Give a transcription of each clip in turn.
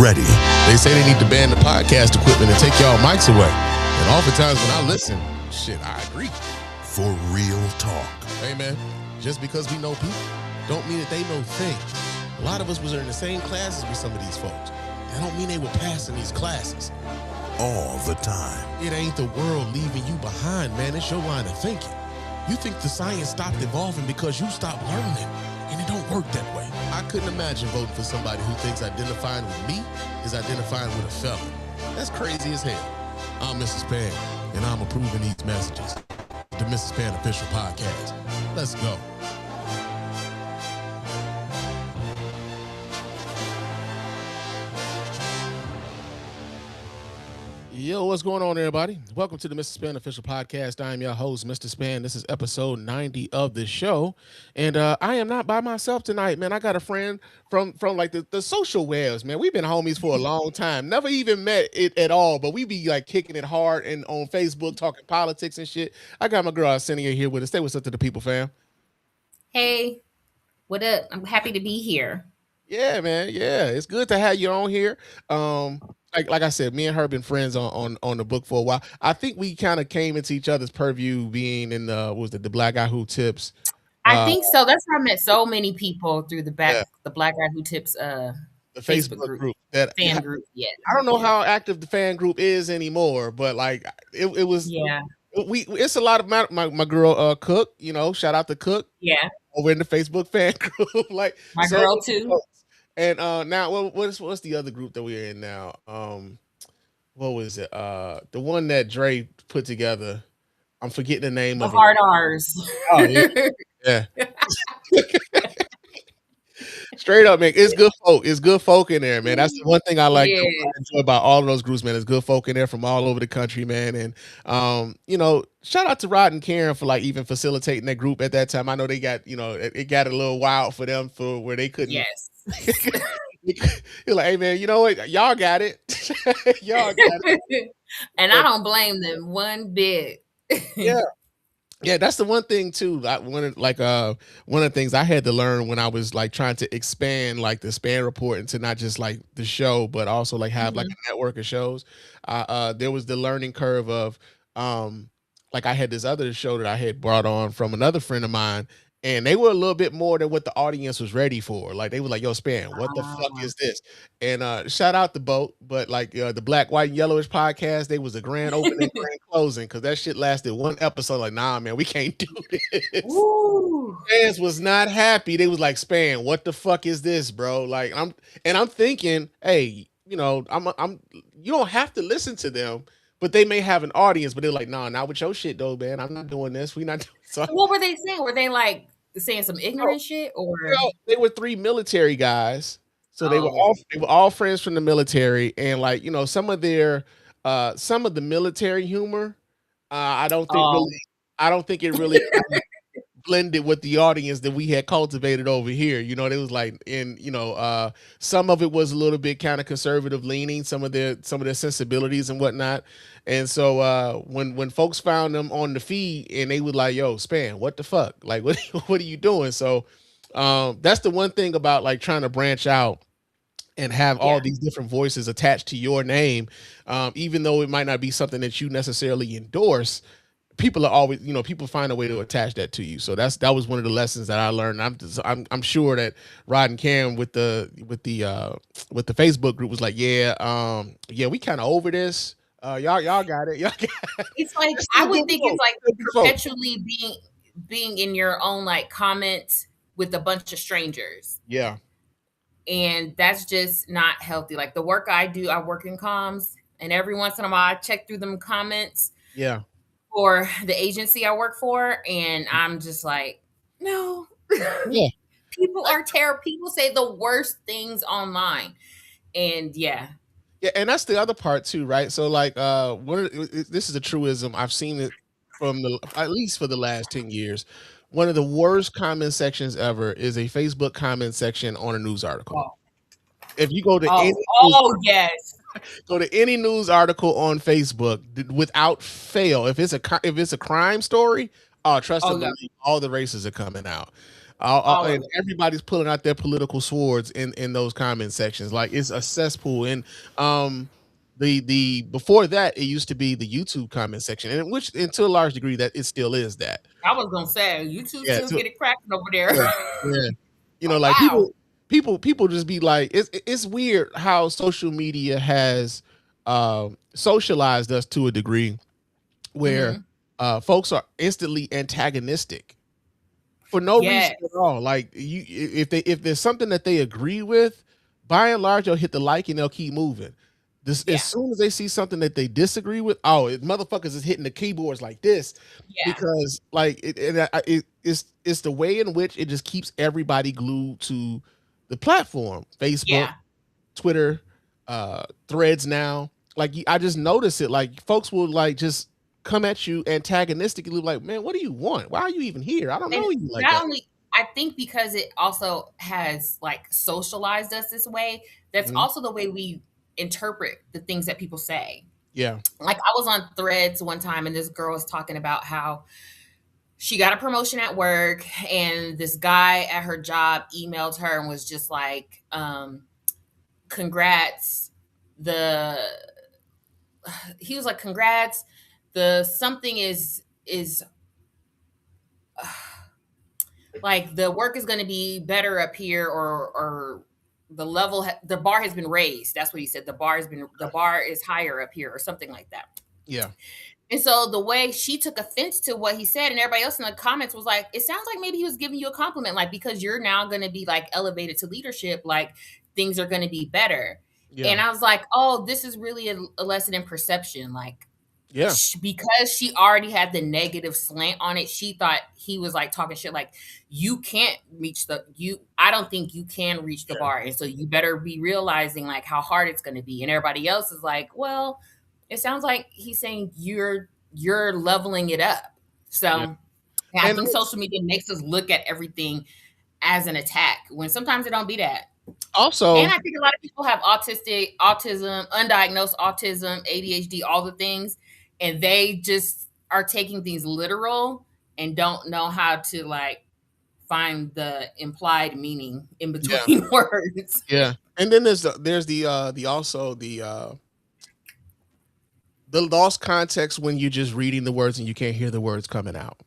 ready. They say they need to ban the podcast equipment and take y'all mics away. And oftentimes when I listen, shit, I agree. For real talk. Hey, man, just because we know people don't mean that they know things. A lot of us was in the same classes with some of these folks. That don't mean they were passing these classes. All the time. It ain't the world leaving you behind, man. It's your line of thinking. You think the science stopped evolving because you stopped learning, and it don't work that way. I couldn't imagine voting for somebody who thinks identifying with me is identifying with a felon. That's crazy as hell. I'm Mrs. Spann, and I'm approving these messages. The Mrs. Spann Official Podcast. Let's go. Yo, what's going on, everybody? Welcome to the Mr. Spann Official Podcast. I am your host, Mr. Spann. This is episode 90 of the show. And I am not by myself tonight, man. I got a friend from like the social webs, man. We've been homies for a long time. Never even met it at all, but we be like kicking it hard and on Facebook, talking politics and shit. I got my girl Alcinia here with us. Say what's up to the people, fam. Hey, what up? I'm happy to be here. Yeah, man. Yeah, it's good to have you on here. Like I said, me and her been friends on the book for a while. I think we kind of came into each other's purview being in the Black Guy Who Tips. I think so. That's how I met so many people through the Black Guy Who Tips the Facebook group. That fan group. Yeah. I don't know how active the fan group is anymore, but like it was. Yeah. It's a lot of my girl Cook. You know, shout out to Cook. Yeah. Over in the Facebook fan group, like my girl too. And now, what's the other group that we're in now? What was it? The one that Dre put together. I'm forgetting the name of it. Hard R's. Oh yeah. Straight up, man. It's good folk. It's good folk in there, man. That's the one thing I like to enjoy about all of those groups, man. It's good folk in there from all over the country, man. And you know, shout out to Rod and Karen for like even facilitating that group at that time. I know they got, you know, it got a little wild for them for where they couldn't. Yes. You're like, hey man, you know what? Y'all got it. Y'all got it. And I don't blame them one bit. Yeah, that's the one thing too. One of the things I had to learn when I was like trying to expand like the Spann Report into not just like the show, but also like have like a network of shows. There was the learning curve of like I had this other show that I had brought on from another friend of mine, and they were a little bit more than what the audience was ready for. Like they were like, "Yo, Spann, what the fuck is this?" And shout out the boat, but like the Black, White, and Yellowish podcast, they was a grand opening, grand closing because that shit lasted one episode. Like, nah, man, we can't do this. Ooh. Fans was not happy. They was like, "Spann, what the fuck is this, bro?" Like I'm thinking, hey, you know, you don't have to listen to them. But they may have an audience, but they're like, nah, not with your shit though, man. I'm not doing this. We not doing so. What were they saying? Were they like saying some ignorant shit, or they were three military guys, so they were all friends from the military, and like, you know, some of the military humor, I don't think it really blended with the audience that we had cultivated over here. You know, it was like some of it was a little bit kind of conservative leaning, some of their sensibilities and whatnot. And so when folks found them on the feed and they were like, "Yo, Spann, what the fuck? Like, what are you doing?" So that's the one thing about like trying to branch out and have all these different voices attached to your name, even though it might not be something that you necessarily endorse. People are always, you know, people find a way to attach that to you. So that was one of the lessons that I learned. I'm sure that Rod and Cam with the Facebook group was like, we kind of over this. Y'all got it. Y'all got it. It's like I would think it's like perpetually being in your own like comments with a bunch of strangers. Yeah. And that's just not healthy. Like the work I do, I work in comms, and every once in a while I check through them comments. Yeah. For the agency I work for, and I'm just like, no. Yeah. People are terrible. People say the worst things online. And yeah, and that's the other part too, right? So like this is a truism. I've seen it from at least for the last 10 years. One of the worst comment sections ever is a Facebook comment section on a news article. If you go to go to any news article on Facebook without fail, if it's a crime story, trust me, all the races are coming out. All of And it. everybody's pulling out their political swords in those comment sections. Like it's a cesspool. And the before that, it used to be the YouTube comment section, and which, and to a large degree, that it still is that. I was gonna say YouTube Yeah, still get it cracking over there. yeah, yeah. Like, Like wow. people just be like, it's weird how social media has socialized us to a degree where Hmm. folks are instantly antagonistic for no reason Yes. at all. Like if there's something that they agree with, by and large, they'll hit the like and they'll keep moving. This as Yeah. soon as they see something that they disagree with, oh, motherfuckers is hitting the keyboards like this Yeah. because like it's the way in which it just keeps everybody glued to the platform, Facebook, Yeah. Twitter, Threads now. Like I just notice it. Like folks will like just come at you antagonistically, like, man, what do you want? Why are you even here? I don't And know you like not that. only, I think because it also has like socialized us this way, that's Mhm. also the way we interpret the things that people say. Yeah. Like I was on Threads one time and this girl was talking about how she got a promotion at work and this guy at her job emailed her and was just like, congrats. The he was like, congrats. The something is like the work is going to be better up here, or the level the bar has been raised. That's what he said. The bar is higher up here or something like that. Yeah. And so the way she took offense to what he said, and everybody else in the comments was like, it sounds like maybe he was giving you a compliment, like because you're now going to be like elevated to leadership, like things are going to be better. Yeah. And I was like, oh, this is really a lesson in perception. Like Yeah. because she already had the negative slant on it, she thought he was like talking shit, like you can't reach the you. I don't think you can reach the Yeah. bar, and so you better be realizing like how hard it's going to be. And everybody else is like, well, it sounds like he's saying you're leveling it up. Yeah. So yeah, I And think social media makes us look at everything as an attack when sometimes it don't be that. And also, I think a lot of people have autism, undiagnosed autism, ADHD, all the things, and they just are taking things literal and don't know how to like find the implied meaning in yeah, between words. yeah. And then there's the also the lost context when you're just reading the words and you can't hear the words coming out.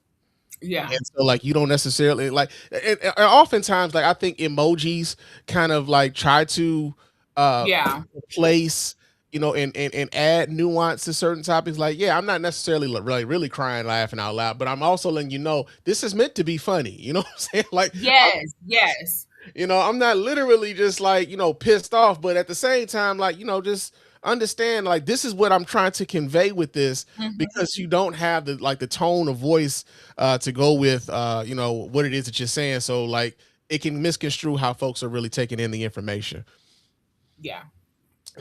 Yeah. And so like you don't necessarily like and oftentimes like I think emojis kind of like try to uh Yeah. place, and add nuance to certain topics. Like, yeah, I'm not necessarily like, really crying laughing out loud, but I'm also letting you know this is meant to be funny. You know what I'm saying? Like Yes. Yes. I'm not literally just like, pissed off, but at the same time, like, just understand like this is what I'm trying to convey with this, Mhm. because you don't have the tone of voice to go with what it is that you're saying. So like it can misconstrue how folks are really taking in the information. Yeah.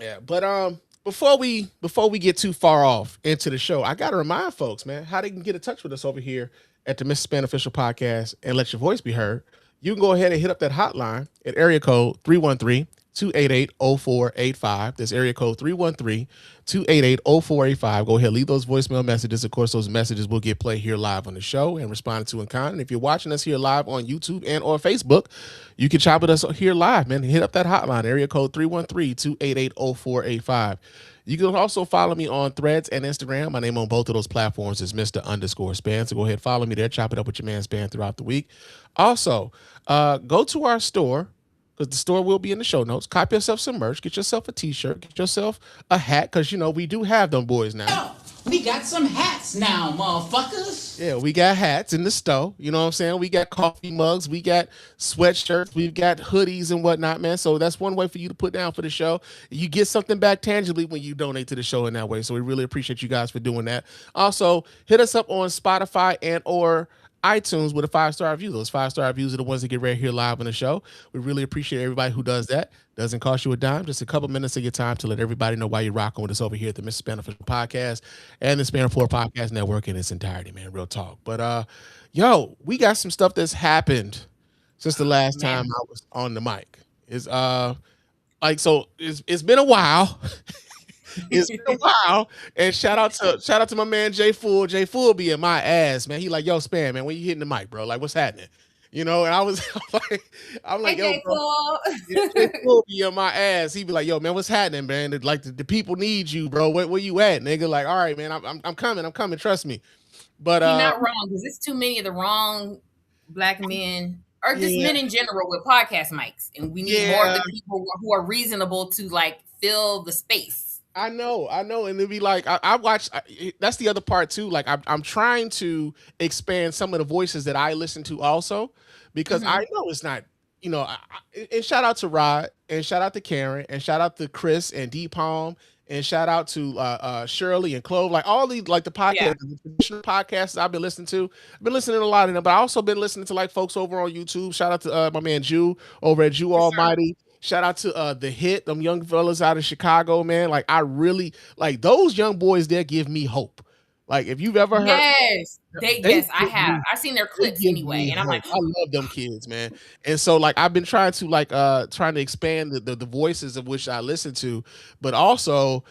Yeah, but before we get too far off into the show, I gotta remind folks, man, how they can get in touch with us over here at the Mr. Spann Official Podcast and let your voice be heard. You can go ahead and hit up that hotline at area code 313-288-0485. That's area code 313-288-0485. Go ahead, leave those voicemail messages. Of course, those messages will get played here live on the show and responded to in kind. And if you're watching us here live on YouTube and or Facebook, you can chop with us here live, man. Hit up that hotline, area code 313-288-0485. You can also follow me on Threads and Instagram. My name on both of those platforms is Mr._Spann. So go ahead, follow me there. Chop it up with your man Spann throughout the week. Also, go to our store, because the store will be in the show notes. Cop yourself some merch. Get yourself a t-shirt. Get yourself a hat, because, we do have them boys now. We got some hats now, motherfuckers. Yeah, we got hats in the store. You know what I'm saying? We got coffee mugs. We got sweatshirts. We've got hoodies and whatnot, man. So that's one way for you to put down for the show. You get something back tangibly when you donate to the show in that way. So we really appreciate you guys for doing that. Also, hit us up on Spotify and or iTunes with a 5-star review. Those 5-star reviews are the ones that get right here live on the show. We really appreciate everybody who does that. Doesn't cost you a dime, just a couple minutes of your time to let everybody know why you're rocking with us over here at the Mr. Spann Official Podcast and the Spann Report Podcast Network in its entirety, man. Real talk. But we got some stuff that's happened since the last time Man. I was on the mic. It's been a while. It's been a while. And shout out to my man Jay Fool. Jay Fool be in my ass, man. He like, yo, Spann, man, when you hitting the mic, bro? Like, what's happening? And I was I'm like, yo, AJ bro, Cool. J. Cole be on my ass. He'd be like, yo, man, what's happening, man? Like the people need you, bro. Where you at, nigga? Like, all right, man, I'm coming. Trust me. But He not wrong because it's too many of the wrong black men or just yeah, men in general with podcast mics, and we need more of yeah. the people who are reasonable to like fill the space. I know, and it'd be like I watch. That's the other part too. Like I'm trying to expand some of the voices that I listen to also, because I know it's not. And shout out to Rod, and shout out to Karen, and shout out to Chris and D Palm, and shout out to Shirley and Clove, like all these like the podcast, the traditional podcasts I've been listening to. I've been listening to a lot of them, but I also been listening to like folks over on YouTube. Shout out to my man Jew over at Jew Almighty. Shout out to the hit, them young fellas out of Chicago, man. Like I really like those young boys there give me hope. Like if you've ever heard Yes, yes, I have. I've seen their they clips give anyway, me and I'm hope. like, I love them kids, man. And so like I've been trying to trying to expand the voices of which I listen to, but also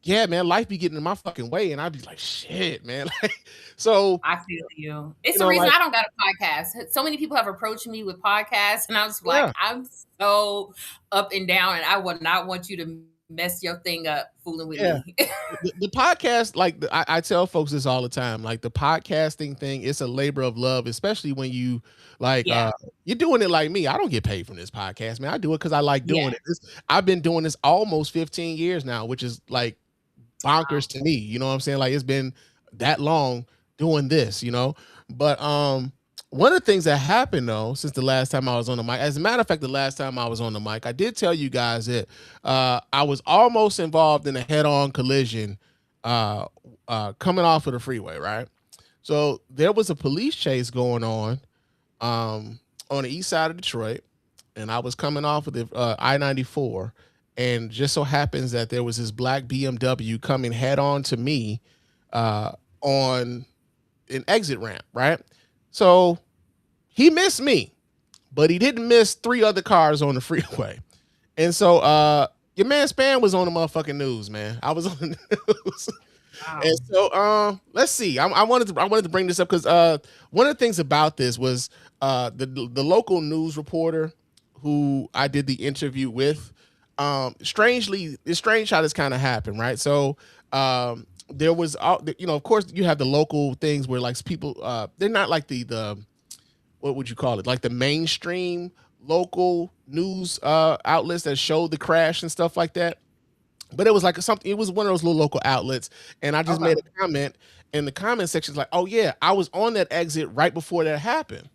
yeah, man, life be getting in my fucking way, and I'd be like, shit, man. Like, so I feel you. It's the reason I don't got a podcast. So many people have approached me with podcasts, and I was like, I'm so up and down, and I would not want you to mess your thing up fooling with me. The podcast, like I tell folks this all the time, like the podcasting thing, it's a labor of love, especially when you like you're doing it like me. I don't get paid from this podcast, man. I do it because I like doing it. I've been doing this almost 15 years now, which is like bonkers to me. You know what I'm saying? Like it's been that long doing this, But one of the things that happened though, since the last time I was on the mic, as a matter of fact, the last time I was on the mic, I did tell you guys that I was almost involved in a head-on collision coming off of the freeway, right? So there was a police chase going on the east side of Detroit, and I was coming off of the I-94, and just so happens that there was this black BMW coming head on to me on an exit ramp, right? So he missed me, but he didn't miss 3 other cars on the freeway. And so your man Spann was on the motherfucking news, man. I was on the news. Wow. And so let's see. I wanted to bring this up because one of the things about this was the local news reporter who I did the interview with. Strangely, it's strange how this kind of happened, right? So there was, of course, you have the local things where like people, they're not like the what would you call it? Like the mainstream local news outlets that show the crash and stuff like that. But it was like something. It was one of those little local outlets, and I just made a comment in the comment section, like, "Oh yeah, I was on that exit right before that happened."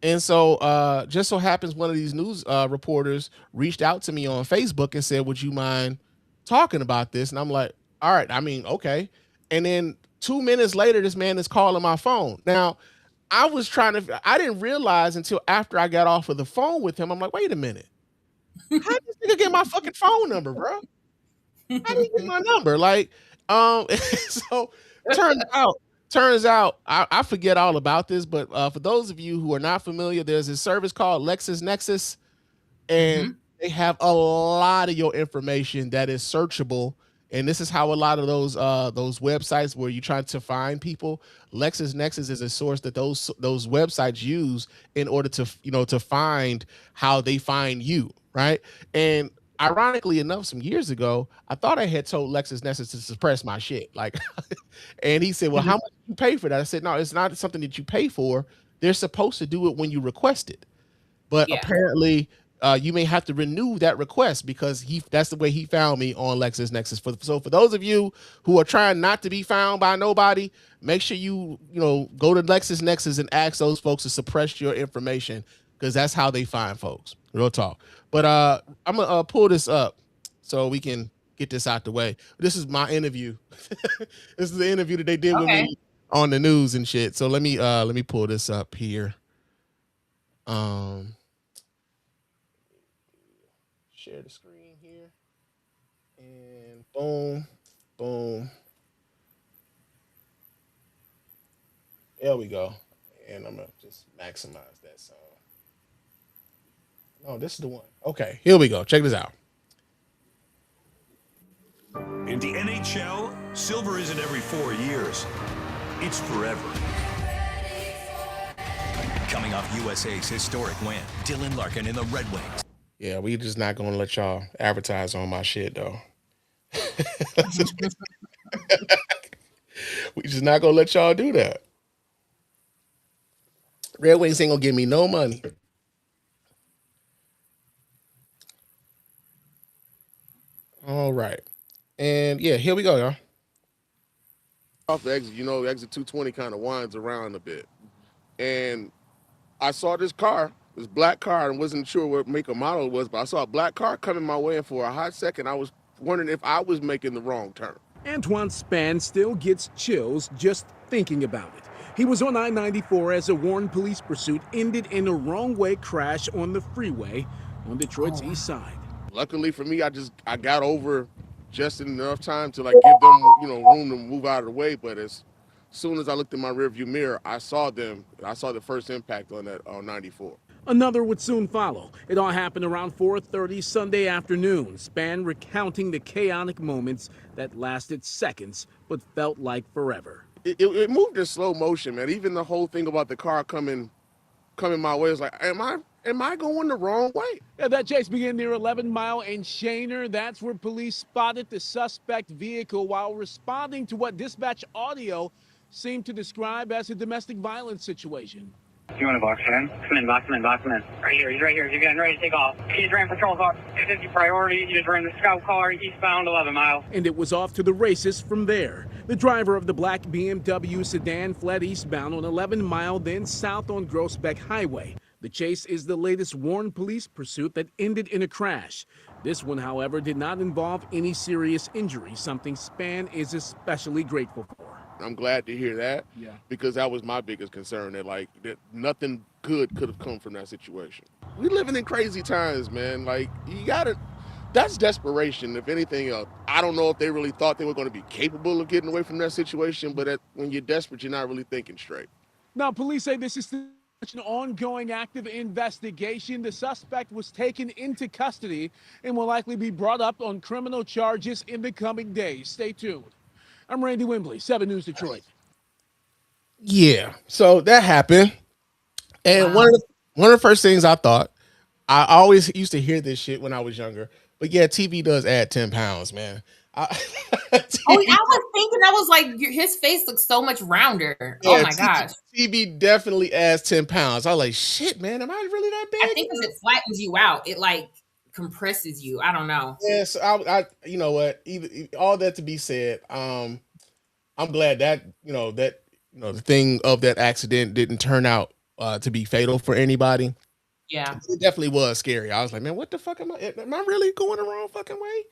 And so, just so happens one of these news reporters reached out to me on Facebook and said, "Would you mind talking about this?" And I'm like, "All right, I mean, okay." And then 2 minutes later, this man is calling my phone. Now, I didn't realize until after I got off of the phone with him. I'm like, wait a minute, how did this nigga get my fucking phone number, bro? How did he get my number? Like, so turns out I forget all about this, but for those of you who are not familiar, there's a service called LexisNexis, and they have a lot of your information that is searchable. And this is how a lot of those websites where you're trying to find people, LexisNexis is a source that those websites use in order to find how they find you, right? And ironically enough, some years ago, I thought I had told LexisNexis to suppress my shit. Like, and he said, well, how much do you pay for that? I said, no, it's not something that you pay for. They're supposed to do it when you request it. But apparently you may have to renew that request because that's the way he found me on LexisNexis. So for those of you who are trying not to be found by nobody, make sure you go to LexisNexis and ask those folks to suppress your information, because that's how they find folks. Real talk. But I'm gonna pull this up so we can get this out the way. This is my interview. This is the interview that they did with me on the news and shit. So let me pull this up here. Share the screen here, and boom. There we go. And I'm gonna just maximize that sound. Oh, this is the one. Okay, here we go. Check this out. In the NHL, silver isn't every 4 years. It's forever. Coming off USA's historic win, Dylan Larkin and the Red Wings. Yeah, we just not gonna let y'all advertise on my shit though. We just not gonna let y'all do that. Red Wings ain't gonna give me no money. All right. And yeah, here we go, y'all. Off the exit, exit 220 kind of winds around a bit. And I saw this black car, and wasn't sure what make or model it was, but I saw a black car coming my way, and for a hot second, I was wondering if I was making the wrong turn. Antoine Spann still gets chills just thinking about it. He was on I-94 as a Warren police pursuit ended in a wrong-way crash on the freeway on Detroit's east side. Luckily for me, I got over just in enough time to like give them, room to move out of the way. But as soon as I looked in my rearview mirror, I saw them. I saw the first impact on that on 94. Another would soon follow. It all happened around 4:30 Sunday afternoon. Spann recounting the chaotic moments that lasted seconds but felt like forever. It moved in slow motion, man. Even the whole thing about the car coming my way was like, am I going the wrong way? Yeah, that chase began near 11 Mile and Shaner. That's where police spotted the suspect vehicle while responding to what dispatch audio seemed to describe as a domestic violence situation. You want to box him in? Box him in. Right here, he's right here. He's getting ready to take off. He just ran patrol car. 50 priority. He just ran the scout car eastbound 11 Mile. And it was off to the races from there. The driver of the black BMW sedan fled eastbound on 11 Mile, then south on Groesbeck Highway. The chase is the latest Warren police pursuit that ended in a crash. This one, however, did not involve any serious injury, something Spann is especially grateful for. I'm glad to hear that, Yeah, because that was my biggest concern, that nothing good could have come from that situation. We living in crazy times, man. Like, that's desperation, if anything else. I don't know if they really thought they were going to be capable of getting away from that situation, but when you're desperate, you're not really thinking straight. Now, police say this is an ongoing active investigation. The suspect was taken into custody and will likely be brought up on criminal charges in the coming days. Stay tuned. I'm Randy Wembley, 7 News Detroit. Yeah, so that happened. And one of the first things I thought, I always used to hear this shit when I was younger, but yeah, TV does add 10 pounds, man. I was thinking, I was like, his face looks so much rounder. Yeah, oh my gosh. TV definitely adds 10 pounds. I was like, shit, man, am I really that bad? I think because it flattens you out. It like compresses you. I don't know. Yeah, so I you know what? All that to be said, I'm glad that the thing of that accident didn't turn out to be fatal for anybody. Yeah, it definitely was scary. I was like, man, what the fuck am I really going the wrong fucking way?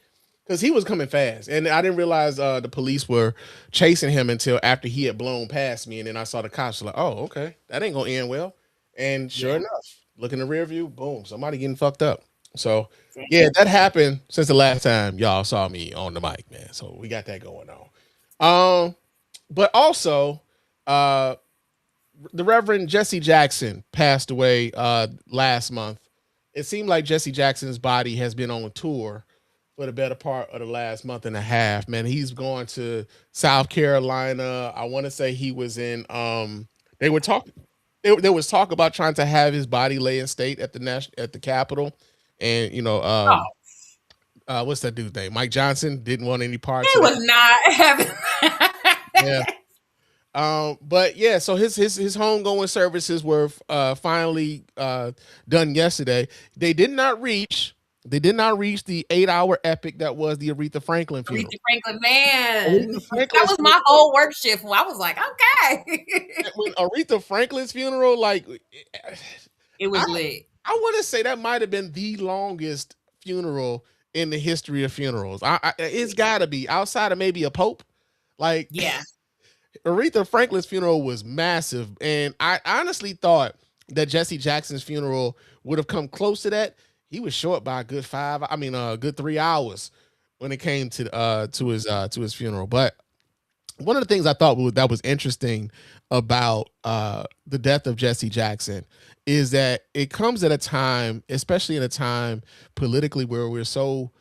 Because he was coming fast, and I didn't realize the police were chasing him until after he had blown past me, and then I saw the cops. Like, oh, okay, that ain't gonna end well. And sure enough, look in the rear view, boom, somebody getting fucked up. So yeah, that happened since the last time y'all saw me on the mic, man. So we got that going on. But also, the Reverend Jesse Jackson passed away last month. It seemed like Jesse Jackson's body has been on tour for the better part of the last month and a half. Man, he's going to South Carolina. I want to say he was in. They were talking. There was talk about trying to have his body lay in state at the Capitol, and what's that dude's name? Mike Johnson didn't want any parts. He was not having. Yeah. But yeah, so his homegoing services were finally done yesterday. They did not reach the 8-hour epic that was the Aretha Franklin funeral. Aretha Franklin, man. That was my whole work shift. I was like, okay. When Aretha Franklin's funeral, like it was lit. I want to say that might have been the longest funeral in the history of funerals. It's got to be, outside of maybe a pope. Like, yeah. Aretha Franklin's funeral was massive, and I honestly thought that Jesse Jackson's funeral would have come close to that. He was short by a good 3 hours when it came to his funeral. But one of the things I thought that was interesting about the death of Jesse Jackson is that it comes at a time, especially in a time politically where we're so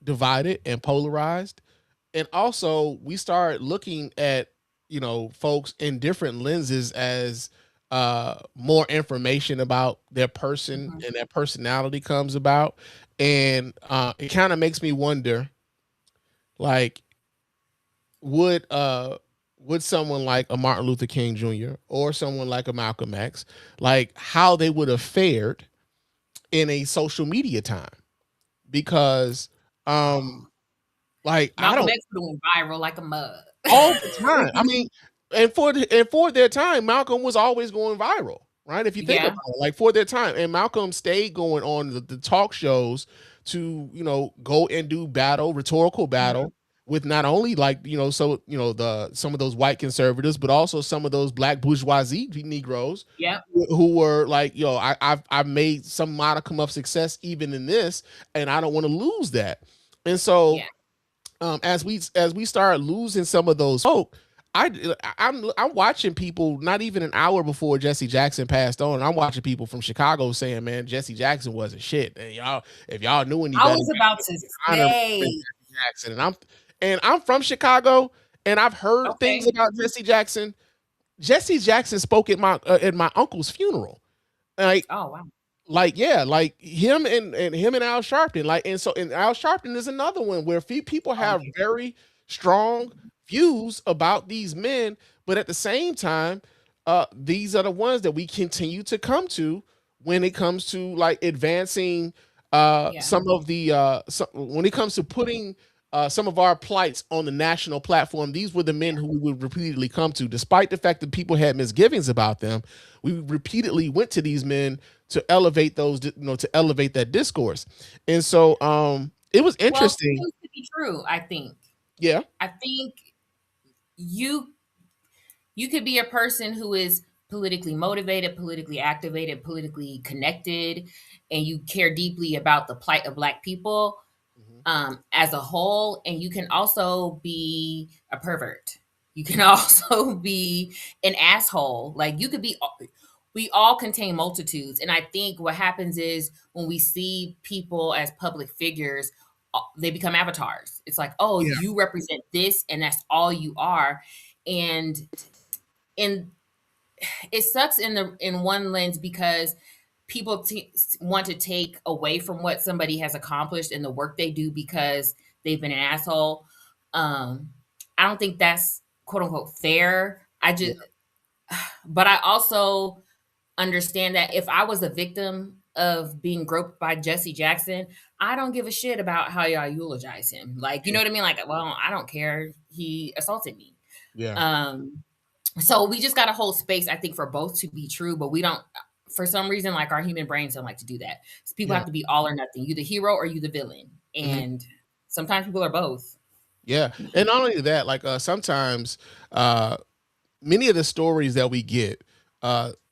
divided and polarized, and also we start looking at folks in different lenses as more information about their person and their personality comes about. And it kind of makes me wonder, like, would someone like a Martin Luther King Jr. or someone like a Malcolm X, like how they would have fared in a social media time? Because like I Malcolm don't X doing viral like a mug. all the time. I mean, and for their time, Malcolm was always going viral, right? If you think Yeah. about it, like for their time, and Malcolm stayed going on the talk shows to go and do rhetorical battle with not only like some of those white conservatives, but also some of those black bourgeoisie Negroes Yep. who were like, I've made some modicum of success even in this, and I don't want to lose that. And so Yeah. as we start losing some of those folk, I'm watching people not even an hour before Jesse Jackson passed on. I'm watching people from Chicago saying, "Man, Jesse Jackson wasn't shit." And if y'all knew any better, I was about to honor say. Jesse Jackson. And I'm from Chicago, and I've heard things about Jesse Jackson. Jesse Jackson spoke at my uncle's funeral. Like, oh wow. Like, yeah, like him and Al Sharpton, like, and Al Sharpton is another one where people have very strong views about these men, but at the same time, these are the ones that we continue to come to when it comes to like advancing some of the when it comes to putting some of our plights on the national platform. These were the men who we would repeatedly come to, despite the fact that people had misgivings about them. We repeatedly went to these men to elevate those, to elevate that discourse. And so it was interesting. Well, it to be true, I think. Yeah. I think you could be a person who is politically motivated, politically activated, politically connected, and you care deeply about the plight of Black people as a whole. And you can also be a pervert. You can also be an asshole. Like you could be, we all contain multitudes. And I think what happens is when we see people as public figures, they become avatars. It's like, oh, you represent this and that's all you are. And it sucks in one lens because people want to take away from what somebody has accomplished and the work they do because they've been an asshole. I don't think that's quote unquote fair. But I also understand that if I was a victim of being groped by Jesse Jackson, I don't give a shit about how y'all eulogize him. Like, you know what I mean? Like, well, I don't care. He assaulted me. Yeah. So we just got to hold space, I think, for both to be true, but we don't, for some reason, like our human brains don't like to do that. So people have to be all or nothing. You the hero or you the villain. And sometimes people are both. Yeah. And not only that, like sometimes many of the stories that we get,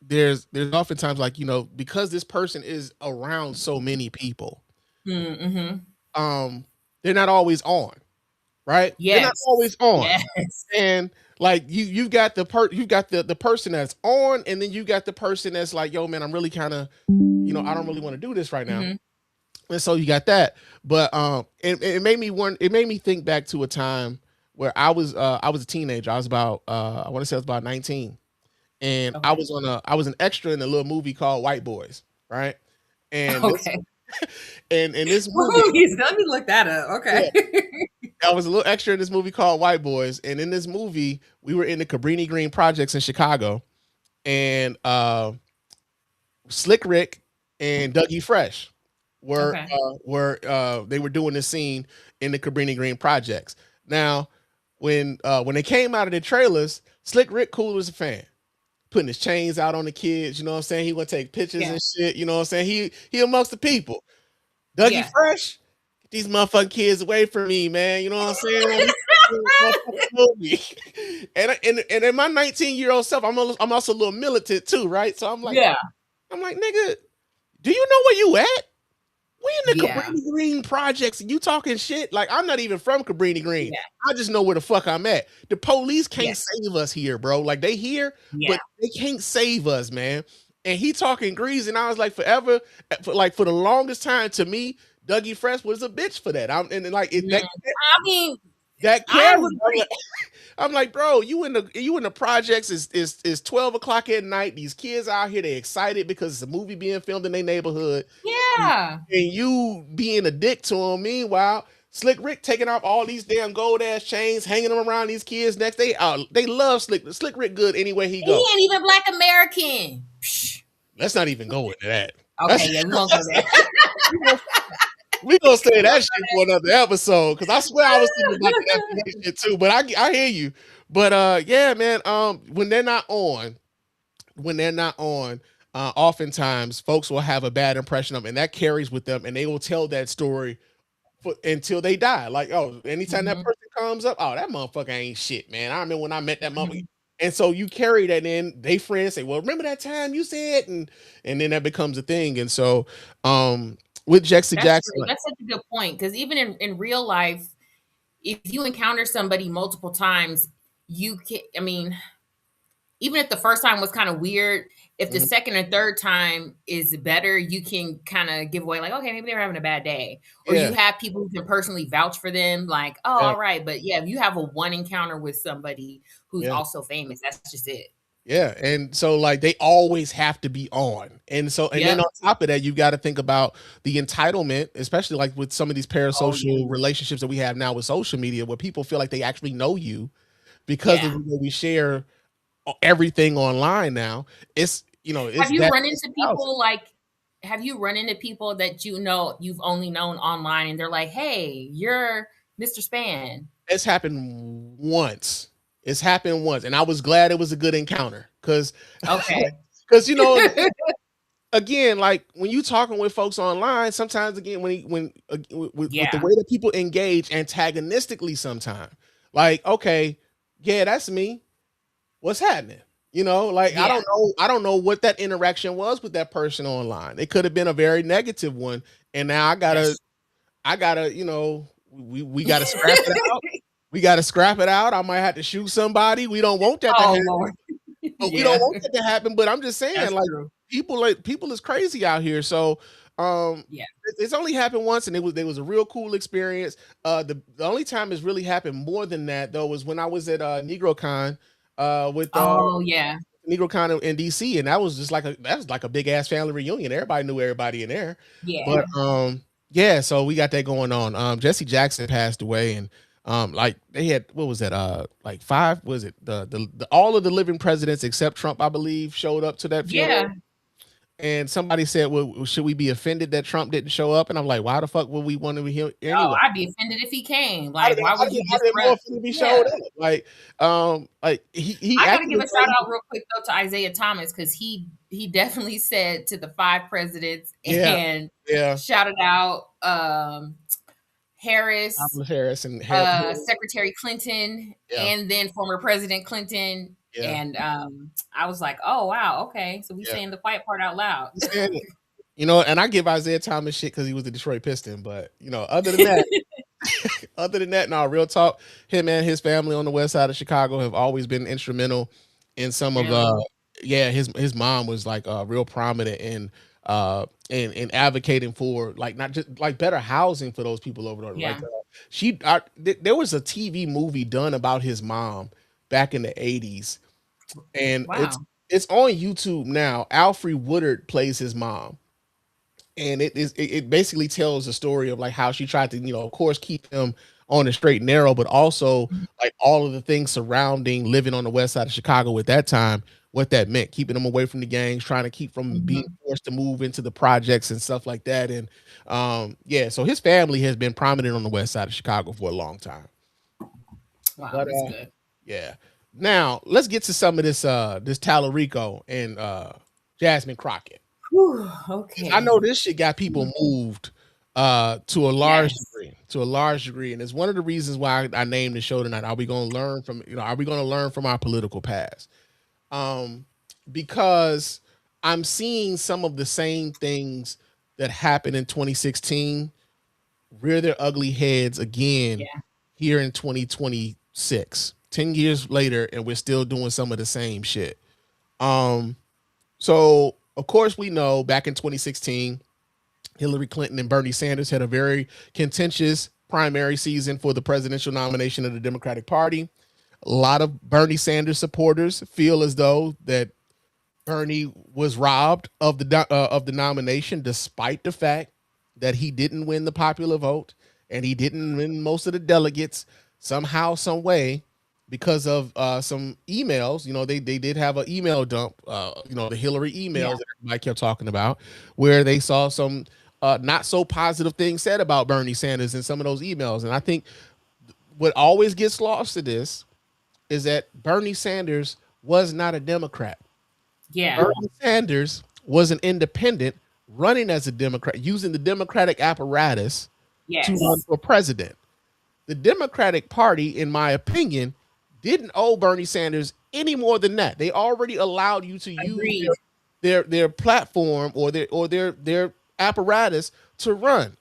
there's oftentimes like, because this person is around so many people, they're not always on. Right? Yes. They're not always on. Yes. And like you've got the person that's on, and then you got the person that's like, yo, man, I'm really kind of, I don't really want to do this right now. And so you got that. But it made me think back to a time where I was a teenager. I was about I want to say I was about 19. And I was an extra in a little movie called White Boys, right? And and this movie, let me look that up. Okay. I was a little extra in this movie called White Boys, and in this movie, we were in the Cabrini Green projects in Chicago, and Slick Rick and Dougie Fresh were they were doing this scene in the Cabrini Green projects. Now, when they came out of the trailers, Slick Rick cool as a fan, putting his chains out on the kids. You know what I'm saying? He would take pictures and shit. You know what I'm saying? He amongst the people. Dougie Fresh. These motherfucking kids away from me, man. You know what I'm saying? and in my 19-year-old self, I'm also a little militant too, right? So I'm like, nigga, do you know where you at? We in the Cabrini Green projects and you talking shit. Like, I'm not even from Cabrini Green. I just know where the fuck I'm at. The police can't save us here, bro. Like, they here, but they can't save us, man. And he talking grease, and I was like, for the longest time, to me, Dougie Fresh was a bitch for that. I mean, That I Carrie, was like, I'm like, bro, you in the projects is 12 o'clock at night. These kids out here, they excited because it's a movie being filmed in their neighborhood. yeah. And you being a dick to them. Meanwhile, Slick Rick taking off all these damn gold ass chains, hanging them around these kids next. They love Slick Rick good anywhere he He go. ain't even Black American. Psh. Let's not even go into that. Okay, yeah, we won't go there. We gonna say that shit for another episode because I swear I was thinking about that FBI shit too. But I hear you. But yeah, man. When they're not on, oftentimes folks will have a bad impression of them, and that carries with them, and they will tell that story until they die. Like, oh, anytime that person comes up, oh, that motherfucker ain't shit, man. I remember when I met that motherfucker. And so you carry that in. They friends say, well, remember that time you said, and then that becomes a thing. And so, with Jesse Jackson, That's such a good point because even in real life, if you encounter somebody multiple times, you can. I mean, even if the first time was kind of weird, if the second or third time is better, you can kind of give away like, okay, maybe they're having a bad day, or Yeah. you have people who can personally vouch for them, like, oh, Yeah. all right. But yeah, if you have a one encounter with somebody who's Yeah. also famous, that's just it. Yeah, and so like they always have to be on. And so and then Yep. on top of that, you've got to think about the entitlement, especially like with some of these parasocial relationships that we have now with social media, where people feel like they actually know you because Yeah. of the way we share everything online now. It's it's Have you that run into people like? Have you run into people that you've only known online, and they're like, "Hey, you're Mr. Spann." it's happened once. It's happened once, and I was glad it was a good encounter because Okay. because again, like when you talking with folks online, sometimes again with the way that people engage antagonistically, sometimes like, okay, yeah, that's me. What's happening? Like I don't know what that interaction was with that person online. It could have been a very negative one, and now I gotta, we gotta scrap it out. We gotta scrap it out. I might have to shoot somebody. We don't want that to happen. Lord. But we don't want that to happen. But I'm just saying, That's like true. people is crazy out here. So it's only happened once, and it was a real cool experience. The only time it's really happened more than that though was when I was at NegroCon with NegroCon in DC, and that was just like a big ass family reunion. Everybody knew everybody in there. Yeah. But yeah, so we got that going on. Jesse Jackson passed away, and like they had, what was that? Like five, was it the all of the living presidents except Trump, I believe, showed up to that funeral. Yeah. And somebody said, well, should we be offended that Trump didn't show up? And I'm like, why the fuck would we want to be here anyway? Oh, I'd be offended if he came. Like, why would you I didn't know if disrupt? he showed up. Like he I gotta actually give a shout out real quick though to Isaiah Thomas because he definitely said to the 5 presidents and shouted out Harris, and Secretary Clinton, and then former President Clinton. And I was like, oh wow, okay. So we saying the quiet part out loud. And I give Isaiah Thomas shit because he was the Detroit Piston, but other than that, no, real talk, him and his family on the west side of Chicago have always been instrumental in some of his mom was like real prominent in advocating for like not just like better housing for those people over there. Like there was a TV movie done about his mom back in the 80s, and it's on YouTube now. Alfre Woodard plays his mom. And it basically tells the story of like how she tried to, of course, keep him on the straight and narrow, but also like all of the things surrounding living on the west side of Chicago at that time, what that meant, keeping them away from the gangs, trying to keep from being forced to move into the projects and stuff like that. And so his family has been prominent on the west side of Chicago for a long time. Wow, that's good. Yeah. Now let's get to some of this Tallarico and Jasmine Crockett. Whew, okay. I know this shit got people moved to a large degree, and it's one of the reasons why I named the show tonight. Are we going to learn from our political past? Because I'm seeing some of the same things that happened in 2016 rear their ugly heads again here in 2026, 10 years later, and we're still doing some of the same shit. So of course we know back in 2016, Hillary Clinton and Bernie Sanders had a very contentious primary season for the presidential nomination of the Democratic Party. A lot of Bernie Sanders supporters feel as though that Bernie was robbed of the nomination, despite the fact that he didn't win the popular vote and he didn't win most of the delegates somehow, some way, because of some emails. They did have an email dump. The Hillary emails that everybody kept talking about, where they saw some not so positive things said about Bernie Sanders in some of those emails. And I think what always gets lost to this is that Bernie Sanders was not a Democrat. Yeah. Bernie Sanders was an independent running as a Democrat, using the Democratic apparatus to run for president. The Democratic Party, in my opinion, didn't owe Bernie Sanders any more than that. They already allowed you to use their platform or their apparatus to run.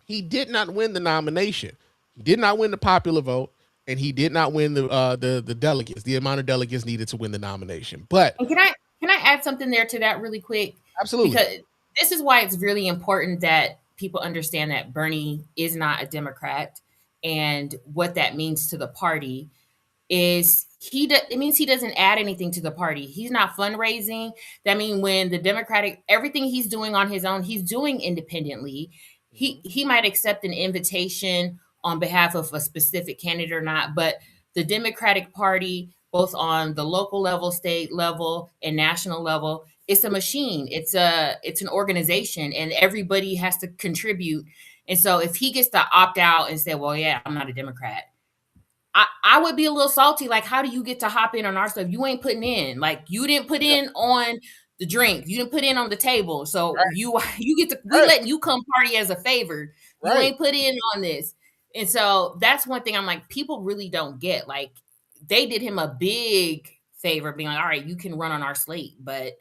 He did not win the nomination. He did not win the popular vote, and he did not win the delegates, the amount of delegates needed to win the nomination. But can I add something there to that really quick? Absolutely. Because this is why it's really important that people understand that Bernie is not a Democrat, and what that means to the party is it means he doesn't add anything to the party. He's not fundraising. That means when the Democratic, everything he's doing on his own, he's doing independently. He might accept an invitation on behalf of a specific candidate or not, but the Democratic Party, both on the local level, state level, and national level, it's a machine. It's an organization, and everybody has to contribute. And so if he gets to opt out and say, well, yeah, I'm not a Democrat, I would be a little salty. Like, how do you get to hop in on our stuff? You ain't putting in. Like, you didn't put in on the drink. You didn't put in on the table. So you get to, we letting you come party as a favor. You ain't put in on this. And so that's one thing I'm like, people really don't get. Like, they did him a big favor being like, all right, you can run on our slate. But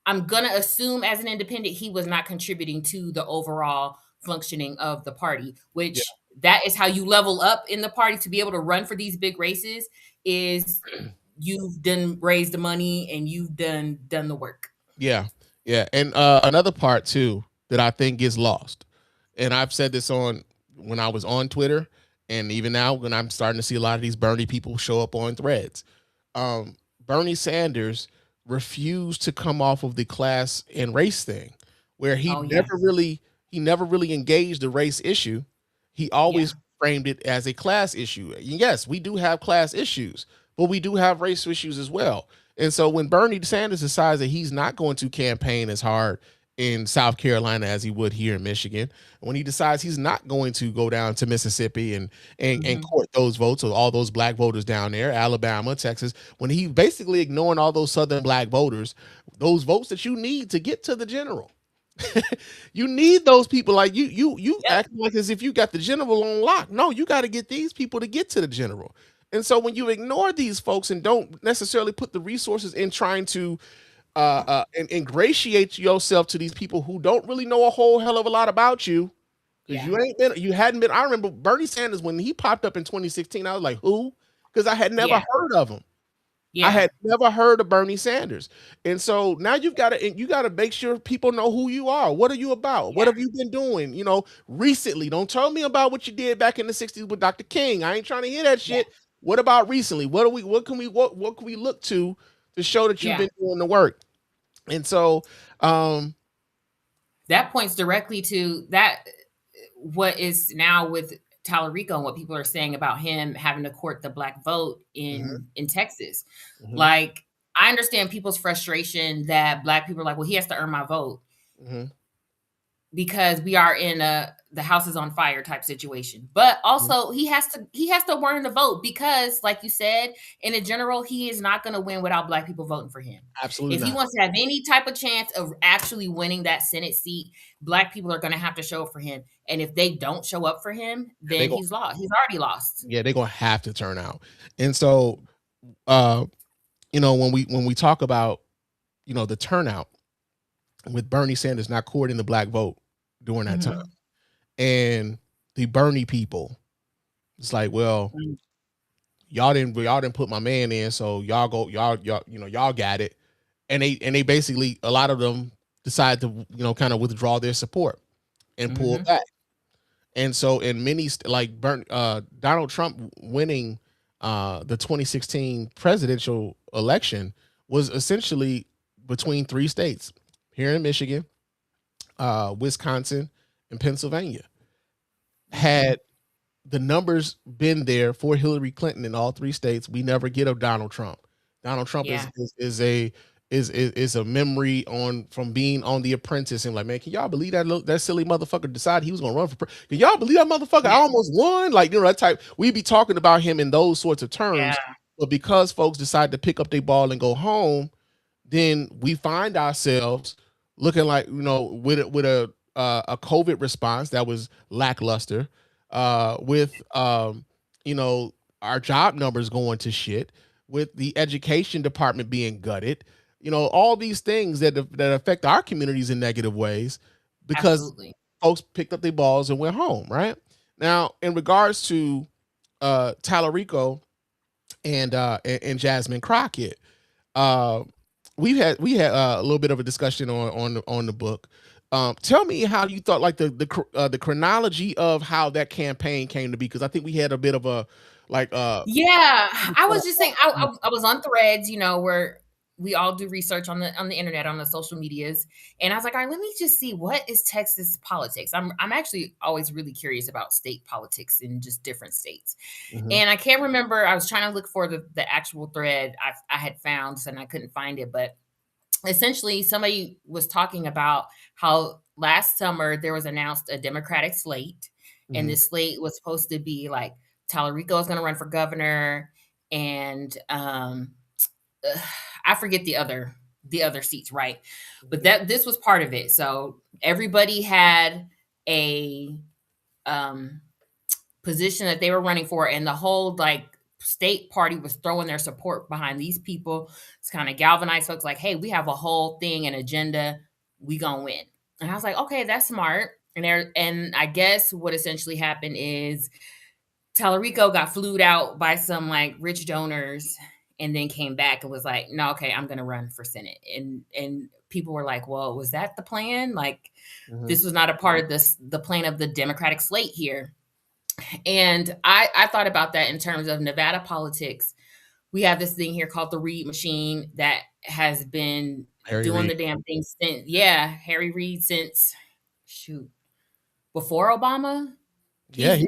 I'm going to assume as an independent, he was not contributing to the overall functioning of the party, which that is how you level up in the party to be able to run for these big races, is you've done raised the money and you've done the work. Yeah. And another part too that I think gets lost, and I've said this when I was on Twitter, and even now when I'm starting to see a lot of these Bernie people show up on threads, Bernie Sanders refused to come off of the class and race thing, where he never really engaged the race issue. He always framed it as a class issue. Yes, we do have class issues, but we do have race issues as well. And so when Bernie Sanders decides that he's not going to campaign as hard in South Carolina as he would here in Michigan, when he decides he's not going to go down to Mississippi and court those votes, or all those black voters down there, Alabama, Texas, when he basically ignoring all those Southern black voters, those votes that you need to get to the general. You need those people. Like you acting like as if you got the general on lock. No, you got to get these people to get to the general. And so when you ignore these folks and don't necessarily put the resources in trying to ingratiate yourself to these people who don't really know a whole hell of a lot about you, because you hadn't been. I remember Bernie Sanders when he popped up in 2016. I was like, who? Because I had never heard of him. I had never heard of Bernie Sanders. And so now you got to make sure people know who you are. What are you about? What have you been doing, recently? Don't tell me about what you did back in the 60s with Dr. King. I ain't trying to hear that shit. What about recently? What can we look to show that you've been doing the work? And so that points directly to that, what is now with Tallarico and what people are saying about him having to court the black vote in Texas. Like, I understand people's frustration that black people are like, well, he has to earn my vote because we are in the house is on fire type situation. But also he has to earn the vote because, like you said, in a general, he is not going to win without black people voting for him. Absolutely. If he wants to have any type of chance of actually winning that Senate seat, black people are going to have to show up for him. And if they don't show up for him, then he's lost. He's already lost. Yeah, they're going to have to turn out. And so, when we talk about, the turnout with Bernie Sanders not courting the black vote during that time, and the Bernie people, it's like, well, y'all didn't put my man in, so y'all got it. And they basically, a lot of them decide to, kind of withdraw their support and pull back. And so in many Donald Trump winning the 2016 presidential election was essentially between three states here in Michigan, Wisconsin, and Pennsylvania. Had the numbers been there for Hillary Clinton in all three states, we never get a Donald Trump. Donald Trump is a memory from being on The Apprentice, and like, man, can y'all believe that silly motherfucker decided he was gonna run for can y'all believe that motherfucker almost won? Like, that type. We'd be talking about him in those sorts of terms, but because folks decide to pick up their ball and go home, then we find ourselves looking like, with a COVID response that was lackluster, with our job numbers going to shit, with the education department being gutted, all these things that affect our communities in negative ways because folks picked up their balls and went home. Right now, in regards to Tallarico and Jasmine Crockett, we had a little bit of a discussion on the book. Tell me how you thought, like the chronology of how that campaign came to be, because I think we had a bit of a I was just saying, I was on Threads, where we all do research on the internet, on the social medias, and I was like, all right, let me just see, what is Texas politics. I'm actually always really curious about state politics in just different states. And I can't remember, I was trying to look for the actual thread I had found, and I couldn't find it, but essentially somebody was talking about how last summer there was announced a Democratic slate, and this slate was supposed to be like, Tallarico is going to run for governor, and I forget the other seats, right? But this was part of it. So everybody had a position that they were running for, and the whole state party was throwing their support behind these people. It's kind of galvanized folks like, hey, we have a whole thing, an agenda, we gonna win. And I was like, okay, that's smart. And I guess what essentially happened is Tallarico got flued out by some rich donors, and then came back and was like, no, okay, I'm gonna run for Senate. And people were like, well, was that the plan? This was not a part of the plan of the Democratic slate here. And I thought about that in terms of Nevada politics. We have this thing here called the Reid machine that has been doing the damn thing since, Harry Reid, since before Obama. He had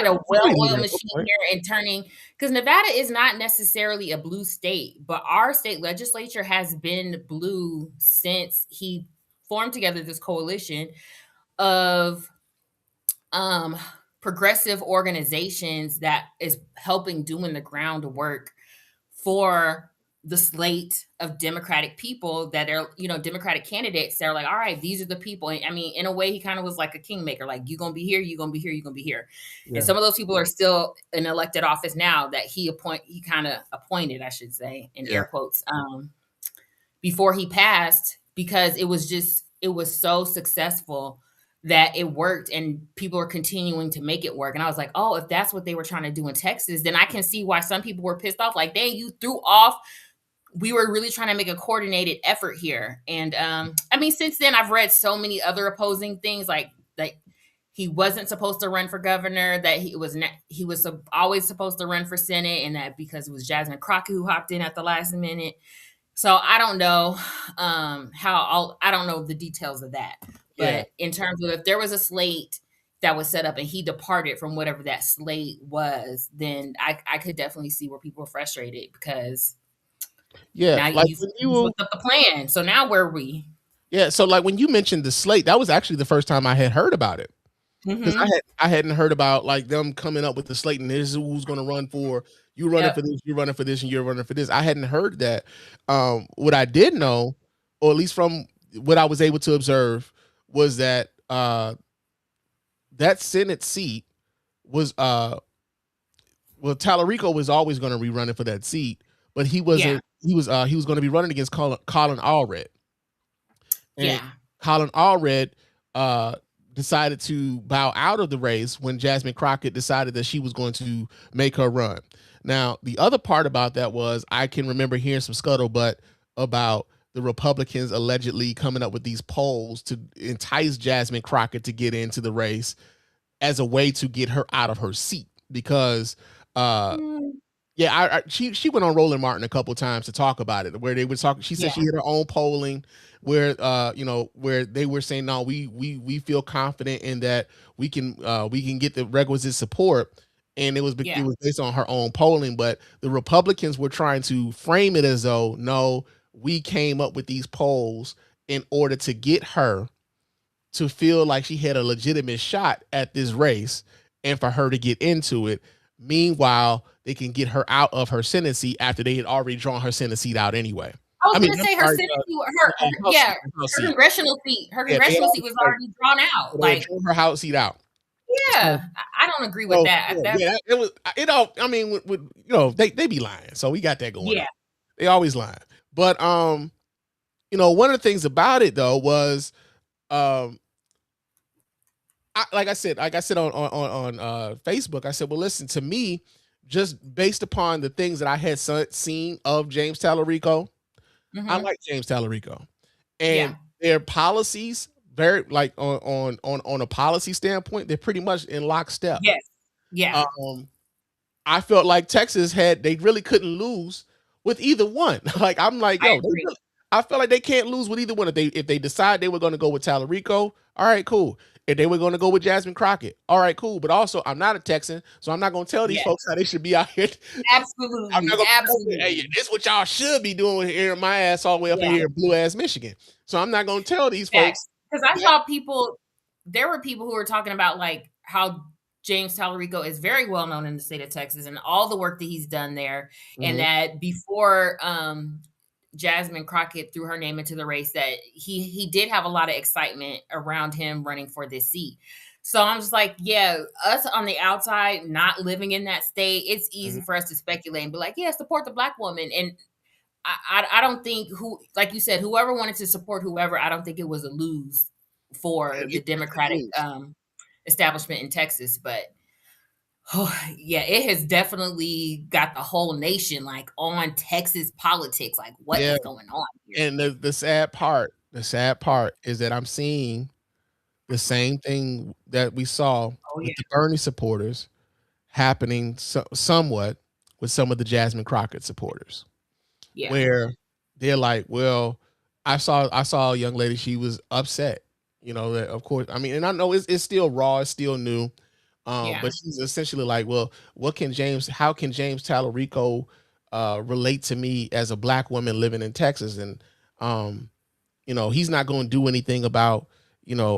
a well-oiled machine here and turning, because Nevada is not necessarily a blue state, but our state legislature has been blue since he formed together this coalition of progressive organizations that is helping doing the groundwork for the slate of Democratic people that are, Democratic candidates that are like, all right, these are the people. I mean, in a way, he kind of was like a kingmaker, like, you're going to be here, you're going to be here, you're going to be here. Yeah. And some of those people are still in elected office now that he kind of appointed, I should say, in air quotes, before he passed, because it was so successful that it worked, and people are continuing to make it work. And I was like, oh, if that's what they were trying to do in Texas, then I can see why some people were pissed off. Like, dang, you threw off. We were really trying to make a coordinated effort here. And I mean, since then, I've read so many other opposing things, like he wasn't supposed to run for governor, that he was always supposed to run for Senate, and that because it was Jasmine Crockett who hopped in at the last minute. So I don't know I don't know the details of that. But in terms of if there was a slate that was set up and he departed from whatever that slate was, then I could definitely see where people were frustrated, because now you fucked up the plan. So now where are we? Yeah, so when you mentioned the slate, that was actually the first time I had heard about it. Because I hadn't heard about them coming up with the slate, and this is who's going to run for. You running for this, you're running for this, and you're running for this. I hadn't heard that. What I did know, or at least from what I was able to observe, was that that Senate seat was Tallarico was always going to be running for that seat, but he wasn't. He was going to be running against Colin Allred. And Colin Allred decided to bow out of the race when Jasmine Crockett decided that she was going to make her run. Now, the other part about that was I can remember hearing some scuttlebutt about the Republicans allegedly coming up with these polls to entice Jasmine Crockett to get into the race. as a way to get her out of her seat because she went on Roland Martin a couple times to talk about it, where they were talking. She said she had her own polling where where they were saying, no, we feel confident in that we can get the requisite support, and it was based on her own polling. But the Republicans were trying to frame it as though, no, we came up with these polls in order to get her to feel like she had a legitimate shot at this race and for her to get into it. Meanwhile, they can get her out of her Senate seat after they had already drawn her Senate seat out anyway. I was going to say her Senate seat, her congressional seat. Her congressional seat was already drawn out. Like her House seat out. Yeah, I don't agree with that. It was. It all. I mean, with they be lying, so we got that going. Yeah, on. They always lying. But one of the things about it though was, like I said on Facebook, I said, well, listen, to me, just based upon the things that I had seen of James Tallarico, I like James Tallarico, and their policies, very like on a policy standpoint, they're pretty much in lockstep. Yes, yeah. I felt like Texas they really couldn't lose with either one. Like I'm like, yo, I felt like they can't lose with either one. If they decide they were going to go with Tallarico, all right, cool. If they were going to go with Jasmine Crockett, all right, cool. But also, I'm not a Texan, so I'm not going to tell these folks how they should be out here. Absolutely. I'm not going to say, hey, this is what y'all should be doing here, my ass all the way up in here in blue ass Michigan. So I'm not going to tell these folks. Because I saw there were people who were talking about like how James Tallarico is very well known in the state of Texas and all the work that he's done there. And that before Jasmine Crockett threw her name into the race, that he did have a lot of excitement around him running for this seat. So I'm just like, yeah, us on the outside, not living in that state, it's easy for us to speculate and be like, yeah, support the Black woman. And I don't think like you said, whoever wanted to support whoever, I don't think it was a lose for the Democratic establishment in Texas. But yeah, it has definitely got the whole nation like on Texas politics. Like, what is going on here? And the sad part is that I'm seeing the same thing that we saw with the Bernie supporters happening somewhat with some of the Jasmine Crockett supporters. Yeah. Where they're like, well, I saw a young lady, she was upset, that of course, I mean, and I know it's still raw, it's still new. But she's essentially like, well, how can James Tallarico relate to me as a Black woman living in Texas? And he's not going to do anything about, he's not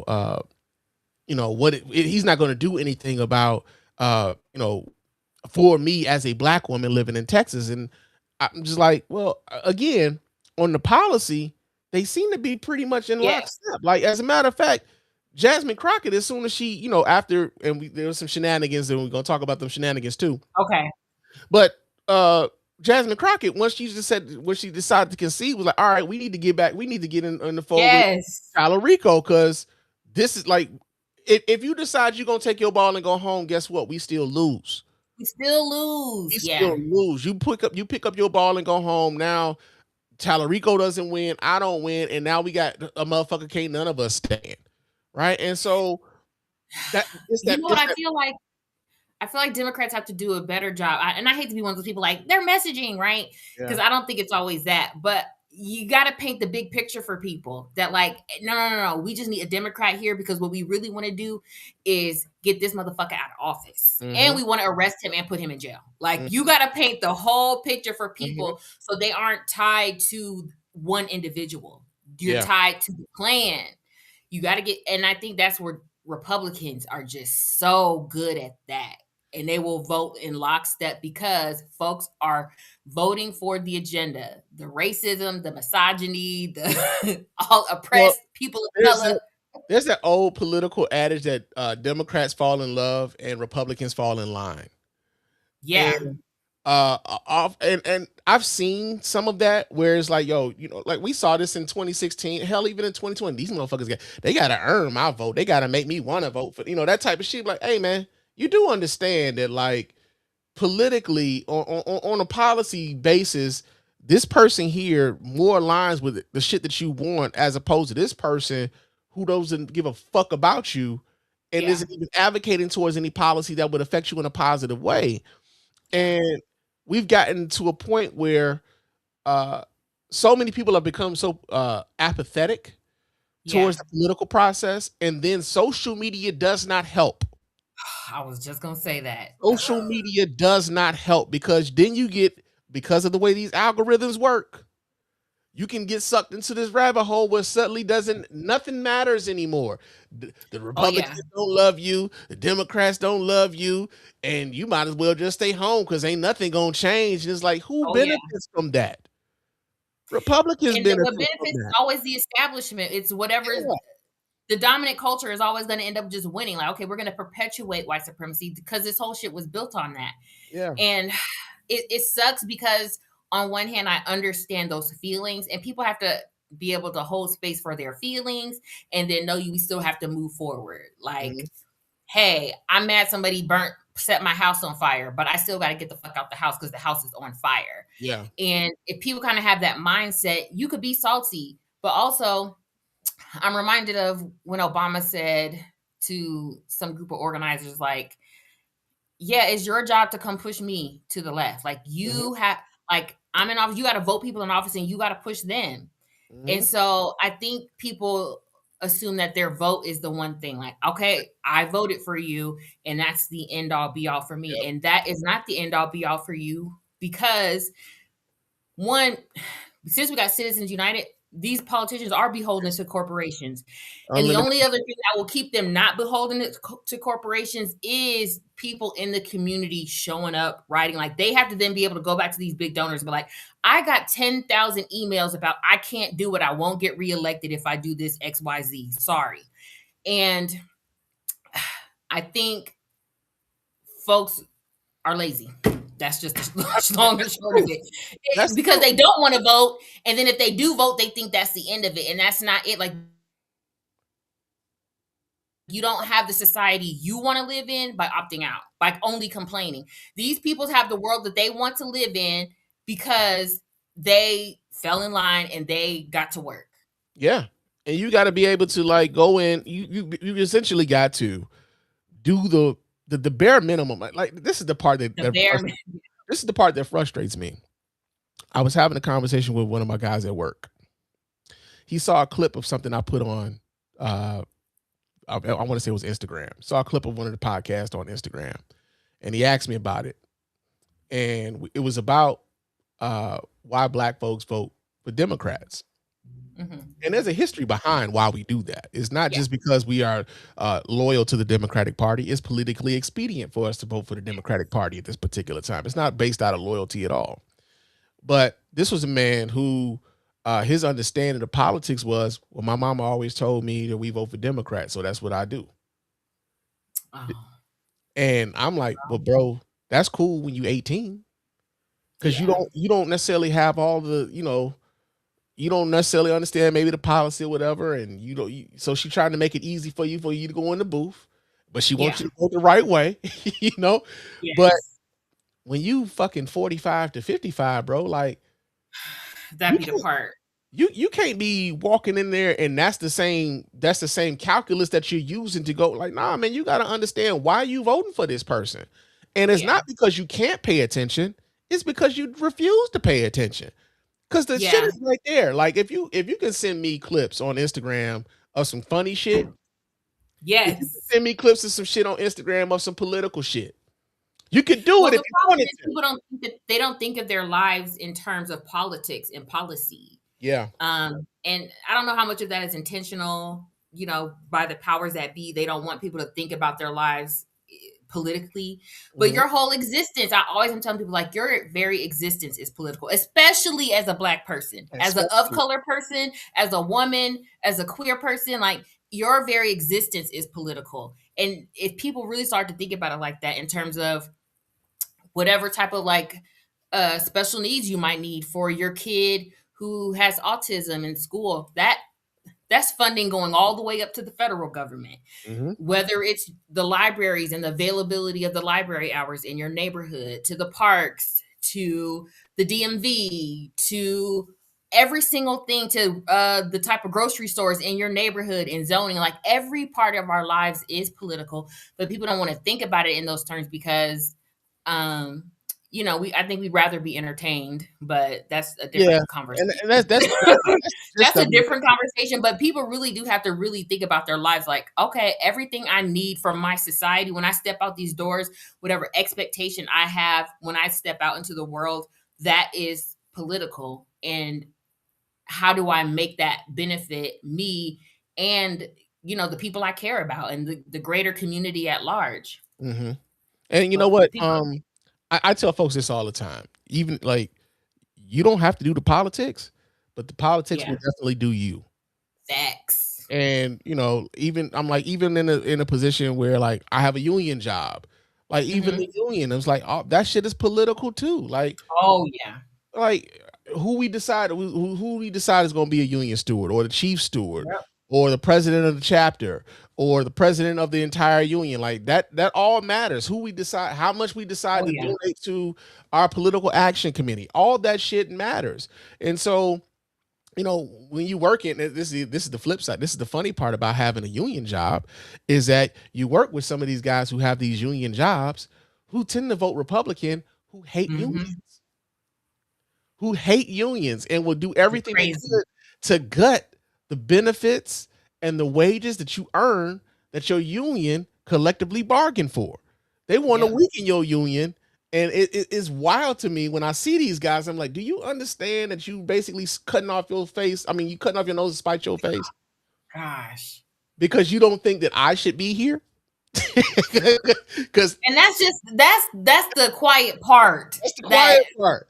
going to do anything about for me as a Black woman living in Texas. And I'm just like, well, again, on the policy, they seem to be pretty much in lockstep. Like, as a matter of fact, Jasmine Crockett, as soon as she, after, and there was some shenanigans, and we're going to talk about them shenanigans too. Okay. But Jasmine Crockett, when she decided to concede, was like, all right, we need to get back. We need to get in the fold with Tallarico, because this is like, if you decide you're going to take your ball and go home, guess what? We still lose. We still lose. Still lose. You pick up your ball and go home. Now Tallarico doesn't win. I don't win. And now we got a motherfucker can't none of us stand. Right. And so I feel like Democrats have to do a better job. And I hate to be one of those people like their messaging, right? Because I don't think it's always that. But you got to paint the big picture for people that like, no. We just need a Democrat here because what we really want to do is get this motherfucker out of office. And we want to arrest him and put him in jail. Like you got to paint the whole picture for people so they aren't tied to one individual. You're tied to the plan. You got to and I think that's where Republicans are just so good at that. And they will vote in lockstep because folks are voting for the agenda, the racism, the misogyny, the all oppressed people of color. There's that old political adage that Democrats fall in love and Republicans fall in line. Yeah. And I've seen some of that where it's like, yo, like we saw this in 2016, hell, even in 2020, these motherfuckers they got to earn my vote. They got to make me want to vote for, that type of shit. Like, hey man, you do understand that like politically on a policy basis, this person here more aligns with the shit that you want as opposed to this person who doesn't give a fuck about you and isn't even advocating towards any policy that would affect you in a positive way. And we've gotten to a point where so many people have become so apathetic towards the political process, and then social media does not help. I was just gonna say that. Social media does not help, because then you get, because of the way these algorithms work, you can get sucked into this rabbit hole where suddenly nothing matters anymore. The Republicans don't love you, the Democrats don't love you, and you might as well just stay home because ain't nothing gonna change. And it's like, who benefits from that? Republicans And benefit what from benefits is that. always the establishment. It's whatever the dominant culture is always going to end up just winning. Like, okay, we're going to perpetuate white supremacy because this whole shit was built on that. Yeah. And it sucks because on one hand, I understand those feelings, and people have to be able to hold space for their feelings and then know we still have to move forward. Like, hey, I'm mad somebody set my house on fire, but I still got to get the fuck out the house because the house is on fire. Yeah. And if people kind of have that mindset, you could be salty, but also I'm reminded of when Obama said to some group of organizers, like, yeah, it's your job to come push me to the left. Like, you have, like, I'm in office, you got to vote people in office and you got to push them. And so I think people assume that their vote is the one thing. Like, okay, I voted for you, and that's the end all be all for me. Yep. And that is not the end all be all for you, because one, since we got Citizens United, these politicians are beholden to corporations. And the only other thing that will keep them not beholden to corporations is people in the community showing up, writing. Like, they have to then be able to go back to these big donors and be like, I got 10,000 emails about I can't do it. I won't get reelected if I do this XYZ. Sorry. And I think folks are lazy. That's just the long and short of it. It's because they don't want to vote. And then if they do vote, they think that's the end of it. And that's not it. Like, you don't have the society you want to live in by opting out, by only complaining. These people have the world that they want to live in because they fell in line and they got to work. Yeah. And you got to be able to, like, go in. You essentially got to do the bare minimum. Like, this is the part this is the part that frustrates me. I was having a conversation with one of my guys at work. He saw a clip of something I put on, I want to say it was Instagram. Saw a clip of one of the podcasts on Instagram, and he asked me about it. And it was about why black folks vote for Democrats. And there's a history behind why we do that. It's not just because we are loyal to the Democratic Party. It's politically expedient for us to vote for the Democratic Party at this particular time. It's not based out of loyalty at all. But this was a man who his understanding of politics was, well, my mama always told me that we vote for Democrats, so that's what I do. And I'm like, well, bro, that's cool when you 18, because you don't necessarily have all the, you don't necessarily understand maybe the policy or whatever, and so she's trying to make it easy for you to go in the booth, but she wants you to vote the right way, But when you fucking 45 to 55, bro, like, that be the part. You can't be walking in there and that's the same calculus that you're using to go, like, nah, man, you got to understand why you voting for this person. And it's not because you can't pay attention, it's because you refuse to pay attention. Because the shit is right there. Like, if you can send me clips on Instagram of some funny shit, if you can send me clips of some shit on Instagram of some political shit, you could do it if you wanted to. People don't think of their lives in terms of politics and policy. Yeah. And I don't know how much of that is intentional, by the powers that be. They don't want people to think about their lives politically, but your whole existence, I always am telling people, like, your very existence is political, especially as a black person, as an of color person, as a woman, as a queer person. Like, your very existence is political. And if people really start to think about it like that, in terms of whatever type of special needs you might need for your kid who has autism in school, that's funding going all the way up to the federal government. Whether it's the libraries and the availability of the library hours in your neighborhood, to the parks, to the DMV, to every single thing to the type of grocery stores in your neighborhood and zoning. Like every part of our lives is political, but people don't want to think about it in those terms because, I think we'd rather be entertained, but that's a Yeah, different conversation. and that's just That's a different conversation, but people really do have to really think about their lives. Like, okay, everything I need from my society when I step out these doors, whatever expectation I have when I step out into the world, that is political. And how do I make that benefit me and the people I care about and the greater community at large? Mhm. And you know But what? people, I tell folks this all the time. Even like you don't have to do the politics, but the politics will yeah, definitely do you. facts. And even I'm like, even in a position where like I have a union job, like even Hmm. the union, it's like oh, that shit is political too. Oh yeah, Like who we decide is going to be a union steward or the chief steward yep. or the president of the chapter or the president of the entire union, like that all matters. Who we decide, how much we decide Oh to yeah, donate to our political action committee, all that shit matters. And so when you work in this is the flip side. This is the funny part about having a union job, is that you work with some of these guys who have these union jobs who tend to vote Republican, who hate unions, hmm, and will do everything they crazy. could to gut the benefits and the wages that you earn that your union collectively bargained for. They want to Yep. weaken your union. And it is wild to me when I see these guys. I'm like, do you understand that you basically cutting off your face? I mean, you cutting off your nose to spite your face Gosh. because you don't think that I should be here? Because And that's the quiet part. that's the That quiet part.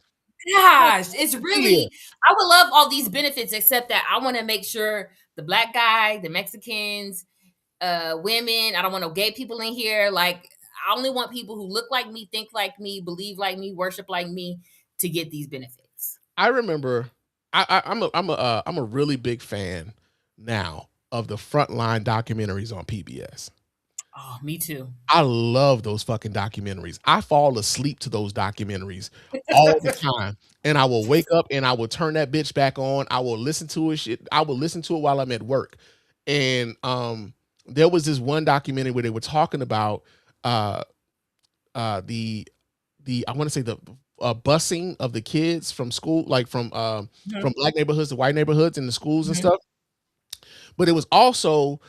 gosh, it's Yeah. really I would love all these benefits except that I want to make sure the black guy, the Mexicans, women, I don't want no gay people in here. Like I only want people who look like me, think like me, believe like me, worship like me to get these benefits. I remember I'm a really big fan now of the Frontline documentaries on PBS. Oh, me too. I love those fucking documentaries. I fall asleep to those documentaries all the time. And I will wake up and I will turn that bitch back on. I will listen to it shit. I will listen to it while I'm at work. And there was this one documentary where they were talking about uh the I want to say the busing of the kids from school, like from Mhm, black neighborhoods to white neighborhoods in the schools and mhm. stuff. But it was also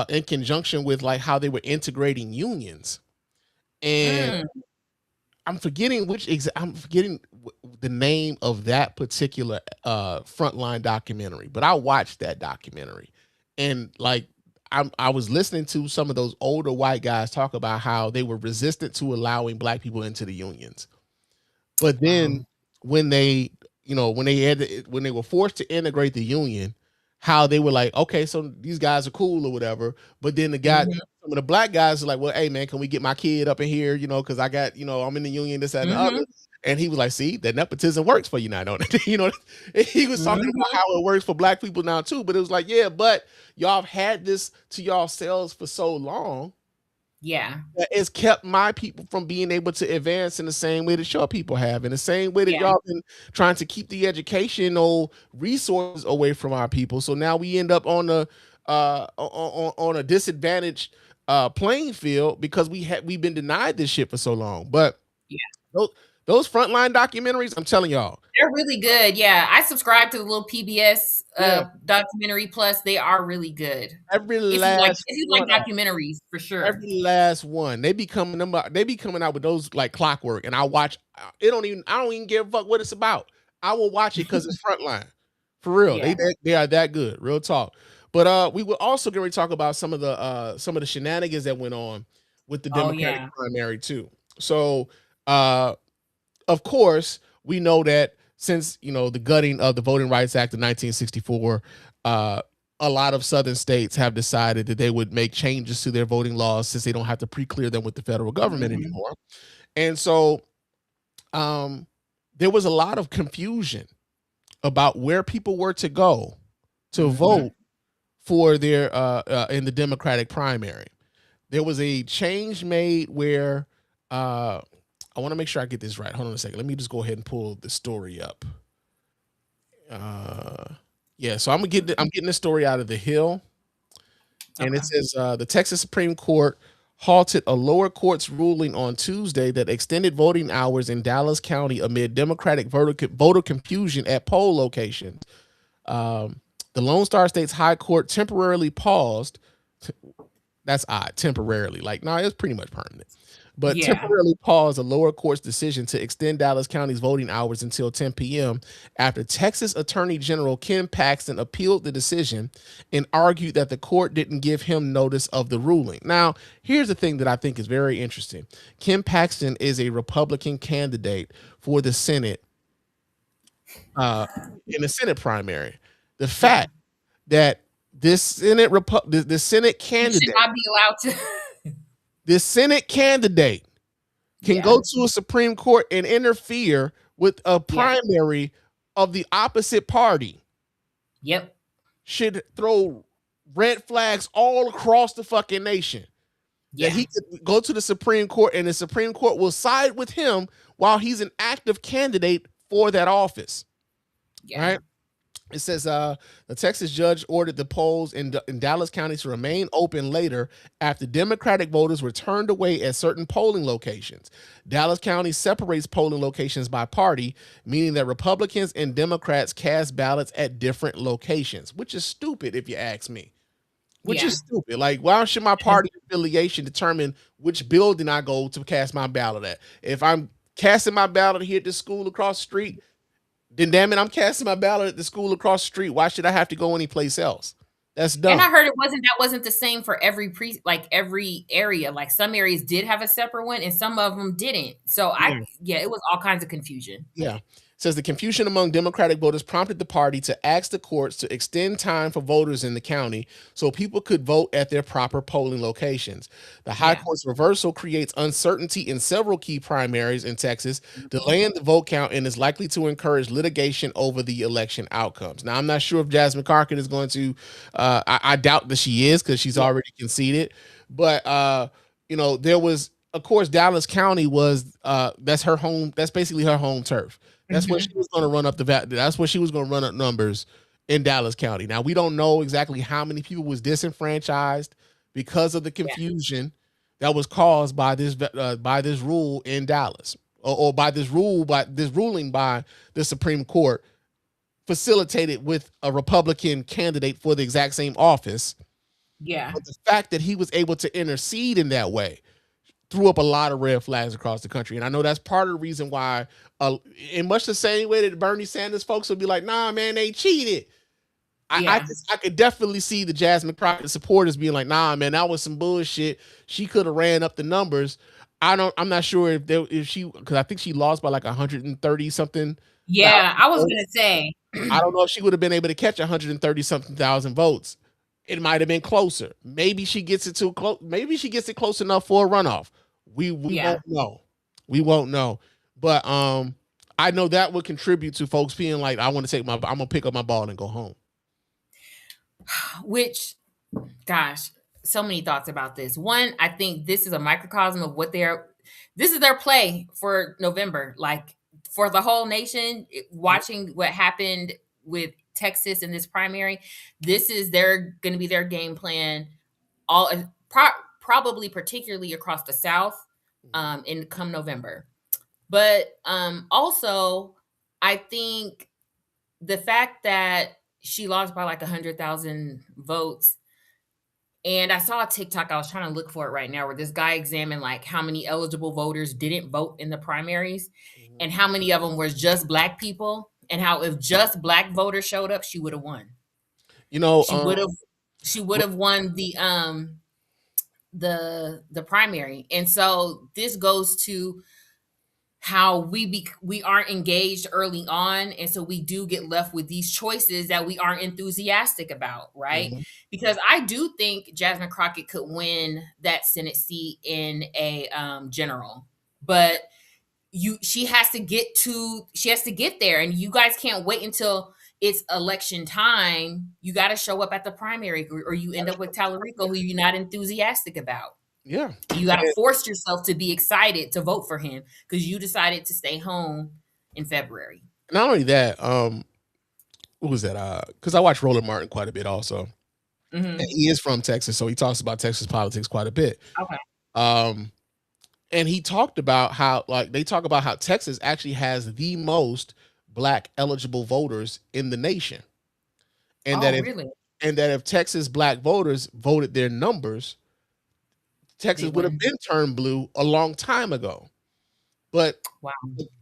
in conjunction with like how they were integrating unions. And Mm, I'm forgetting the name of that particular Frontline documentary, but I watched that documentary and like I was listening to some of those older white guys talk about how they were resistant to allowing black people into the unions. But wow. then when they, when they were forced to integrate the union, how they were like, okay, so these guys are cool or whatever. But then Mhm, some of the black guys are like, well, hey man, can we get my kid up in here? Because I got, I'm in the union, this, that, and the other. mhm, And he was like, see, that nepotism works for you now, don't it? He was talking about mhm. how it works for black people now too. But it was like, yeah, but y'all have had this to yourselves for so long Yeah, that it's kept my people from being able to advance in the same way that your people have, in the same way that yeah, y'all been trying to keep the educational resources away from our people. So now we end up on a disadvantaged playing field because we've been denied this shit for so long. But yeah. those, those frontline documentaries, I'm telling y'all, They're really good. Yeah, I subscribe to the little PBS yeah, documentary plus. They are really good. every If last you like one of documentaries, for sure. every last one. They be coming out with those like clockwork, and I watch. I don't even give a fuck what it's about. I will watch it because it's Frontline, for real. Yeah. They are that good, real talk. But we were also going to talk about some of the shenanigans that went on with the Oh Democratic yeah. primary too. So uh, of course, we know that since the gutting of the Voting Rights Act of 1964, a lot of Southern states have decided that they would make changes to their voting laws since they don't have to pre-clear them with the federal government Mhm, anymore. And so, um, there was a lot of confusion about where people were to go to mhm. vote for their in the Democratic primary. There was a change made where I want to make sure I get this right. Hold on a second. Let me just go ahead and pull the story up. Yeah, so I'm getting the story out of the Hill, and it Okay. says the Texas Supreme Court halted a lower court's ruling on Tuesday that extended voting hours in Dallas County amid Democratic voter confusion at poll locations. Um, the Lone Star State's High Court temporarily paused. That's odd, temporarily. Like, no, it's pretty much permanent. But Yeah. temporarily paused a lower court's decision to extend Dallas County's voting hours until 10 p.m. after Texas Attorney General Ken Paxton appealed the decision and argued that the court didn't give him notice of the ruling. Now, here's the thing that I think is very interesting. Ken Paxton is a Republican candidate for the Senate in the Senate primary. The fact that this Senate the Senate You should candidate, not be allowed to. this Senate candidate can Yeah. go to a Supreme Court and interfere with a Yeah. primary of the opposite party Yep. should throw red flags all across the fucking nation. Yeah. That he could go to the Supreme Court and the Supreme Court will side with him while he's an active candidate for that office. Yeah. Right? It says the Texas judge ordered the polls in Dallas County to remain open later after Democratic voters were turned away at certain polling locations. Dallas County separates polling locations by party, meaning that Republicans and Democrats cast ballots at different locations, which is stupid if you ask me. Which Yeah. is stupid. Like, why should my party affiliation determine which building I go to cast my ballot at? If I'm casting my ballot here at the school across the street, then damn it, I'm casting my ballot at the school across the street. Why should I have to go anyplace else? That's dumb. And I heard that wasn't the same for every every area. Like some areas did have a separate one and some of them didn't. So it was all kinds of confusion. Yeah. Says the confusion among Democratic voters prompted the party to ask the courts to extend time for voters in the county so people could vote at their proper polling locations. The High Court's reversal creates uncertainty in several key primaries in Texas, delaying the vote count and is likely to encourage litigation over the election outcomes. Now, I'm not sure if Jasmine Carkin is going to, I doubt that she is because she's already conceded, but, there was, of course, Dallas County was, that's her home, that's basically her home turf. That's where she was going to run up that's where she was going to run up numbers in Dallas County. Now, we don't know exactly how many people was disenfranchised because of the confusion that was caused by this rule in Dallas, or by this ruling by the Supreme Court, facilitated with a Republican candidate for the exact same office. Yeah. But the fact that he was able to intercede in that way threw up a lot of red flags across the country. And I know that's part of the reason why, in much the same way that Bernie Sanders folks will be like, nah, man, they cheated. I could definitely see the Jasmine Crockett supporters being like, nah, man, that was some bullshit. She could have ran up the numbers. I'm not sure if she, because I think she lost by like 130 something. Yeah, I was going to say. I don't know if she would have been able to catch 130 something thousand votes. It might have been closer. Maybe she gets it too close. Maybe she gets it close enough for a runoff. We won't know. We won't know. But I know that would contribute to folks being like, I'm gonna pick up my ball and go home. Which, gosh, so many thoughts about this. One, I think this is a microcosm of this is their play for November. Like for the whole nation, watching what happened with Texas in this primary, this is going to be their game plan. Probably particularly across the South, in come November. But also, I think the fact that she lost by like 100,000 votes. And I saw a TikTok, I was trying to look for it right now, where this guy examined like how many eligible voters didn't vote in the primaries and how many of them was just Black people, and how if just Black voters showed up, she would have won. She would have won the primary. And so this goes to how we aren't engaged early on, and so we do get left with these choices that we aren't enthusiastic about, right? Mm-hmm. Because I do think Jasmine Crockett could win that Senate seat in a general, but she has to get there, and you guys can't wait until it's election time. You got to show up at the primary, or you end up with Tallarico, who you're not enthusiastic about. Yeah. You got to force yourself to be excited to vote for him because you decided to stay home in February. Not only that, what was that? Because I watch Roland Martin quite a bit also. And he is from Texas, so he talks about Texas politics quite a bit. Okay. And he talked about how, like, they talk about how Texas actually has the most black eligible voters in the nation, and that if Really? Texas black voters voted their numbers, Texas would have been turned blue a long time ago. But Wow.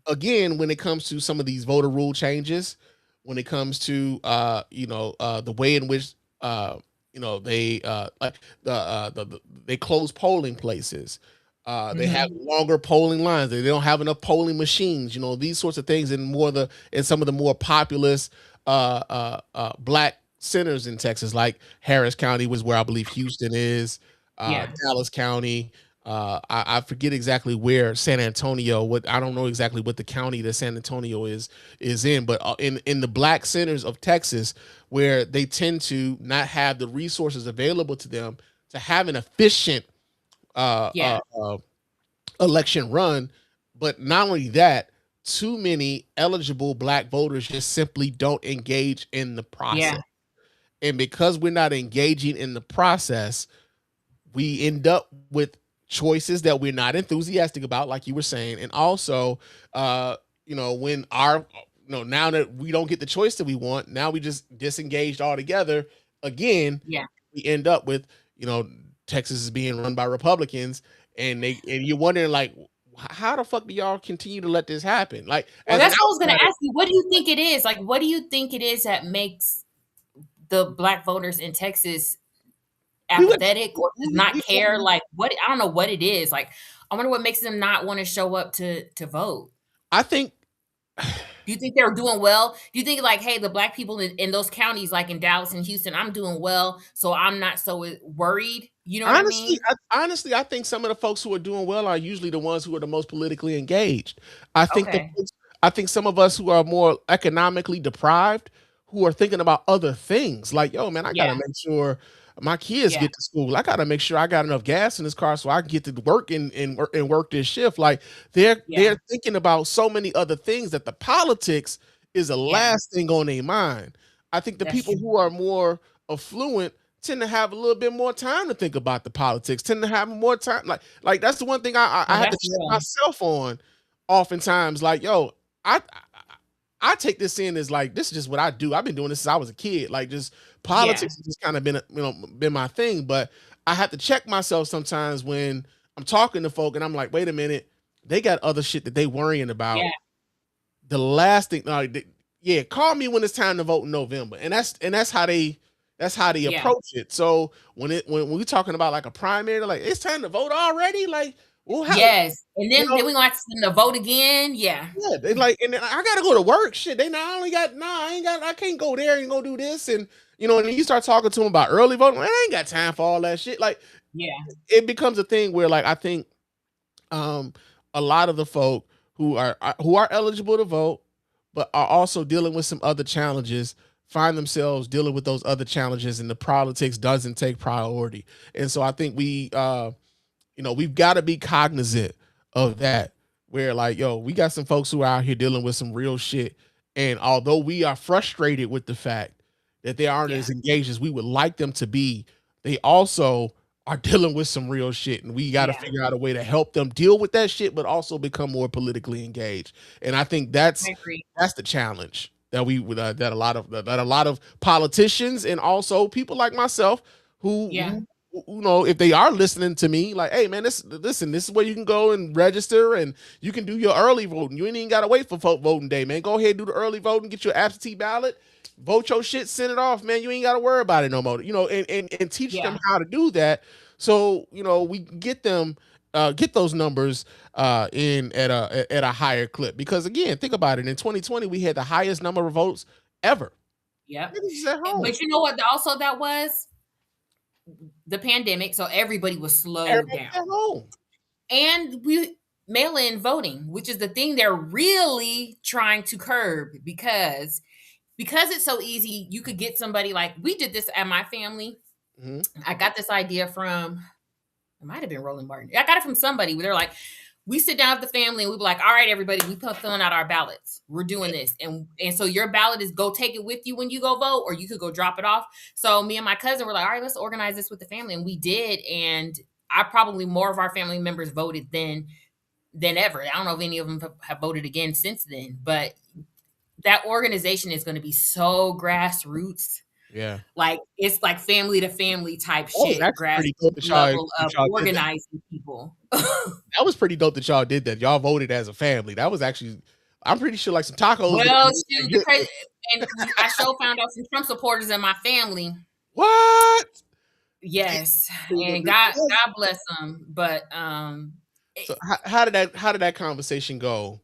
again, when it comes to some of these voter rule changes, when it comes to the way in which they like they close polling places, they have longer polling lines, they don't have enough polling machines, these sorts of things, and some of the more populous black centers in Texas, like Harris County was where I believe Houston is, Dallas County. I forget exactly where San Antonio. I don't know exactly what the county that San Antonio is in, but in the black centers of Texas, where they tend to not have the resources available to them to have an efficient election run. But not only that, too many eligible black voters just simply don't engage in the process. And because we're not engaging in the process, we end up with choices that we're not enthusiastic about, like you were saying. And also, when now that we don't get the choice that we want, now we just disengaged altogether. Again, we end up with, Texas is being run by Republicans, and you're wondering, like, how the fuck do y'all continue to let this happen? Like, well, that's what I was going to ask you. What do you think it is? Like, what do you think it is that makes the black voters in Texas apathetic or does not care? Like, what? I don't know what it is. Like, I wonder what makes them not want to show up to vote. I think. Do you think they're doing well? Do you think, like, hey, the black people in those counties, like in Dallas and Houston, I'm doing well, so I'm not so worried? You know what I mean? Honestly, I think some of the folks who are doing well are usually the ones who are the most politically engaged. I think I think some of us who are more economically deprived, who are thinking about other things, like, yo, man, I gotta make sure my kids get to school. I gotta make sure I got enough gas in this car so I can get to work and work this shift. Like, they're thinking about so many other things that the politics is the last thing on their mind. I think the people who are more affluent tend to have a little bit more time to think about the politics, tend to have more time. Like that's the one thing I have to check myself on oftentimes. Like, yo, I take this in as, like, this is just what I do. I've been doing this since I was a kid. Like, just politics has just kind of been my thing. But I have to check myself sometimes when I'm talking to folk and I'm like, wait a minute, they got other shit that they worrying about. The last thing, call me when it's time to vote in November. And that's how they approach it. So when we're talking about, like, a primary, like, it's time to vote already. Like, well, and then we gonna ask them to vote again. They like, and then I gotta go to work. Shit, I can't go there and go do this. And and then you start talking to them about early voting. Man, I ain't got time for all that shit. Like, it becomes a thing where, like, I think a lot of the folk who are eligible to vote, but are also dealing with some other challenges, find themselves dealing with those other challenges, and the politics doesn't take priority. And so I think we've got to be cognizant of that, where, like, yo, we got some folks who are out here dealing with some real shit. And although we are frustrated with the fact that they aren't as engaged as we would like them to be, they also are dealing with some real shit. And we got to figure out a way to help them deal with that shit, but also become more politically engaged. And I think that's the challenge that that a lot of politicians and also people like myself who if they are listening to me, like, hey, man, this is where you can go and register, and you can do your early voting. You ain't even gotta wait for voting day, man. Go ahead and do the early voting, get your absentee ballot, vote your shit, send it off, man. You ain't gotta worry about it no more. And teach them how to do that. So, we get them get those numbers in at a higher clip. Because, again, think about it. In 2020, we had the highest number of votes ever. But you know what? Also, that was the pandemic, so everybody was slowed down. And we mail-in voting, which is the thing they're really trying to curb, because it's so easy. You could get somebody, like, we did this at my family. I got this idea from, it might have been Roland Martin. I got it from somebody where they're like, we sit down with the family and we be like, all right, everybody, we filling out our ballots. We're doing this. And so your ballot is go take it with you when you go vote, or you could go drop it off. So me and my cousin were like, all right, let's organize this with the family. And we did. And I probably more of our family members voted than ever. I don't know if any of them have voted again since then, but that organization is going to be so grassroots. Yeah. Like it's like family to family type That was shit, actually pretty grassroots dope that level y'all of did that. organizing people. That was pretty dope that y'all did that. Y'all voted as a family. That was actually, I'm pretty sure like some tacos. Well, shoot, and I sure found out some Trump supporters in my family. What? Yes, and God bless them. But so how did that conversation go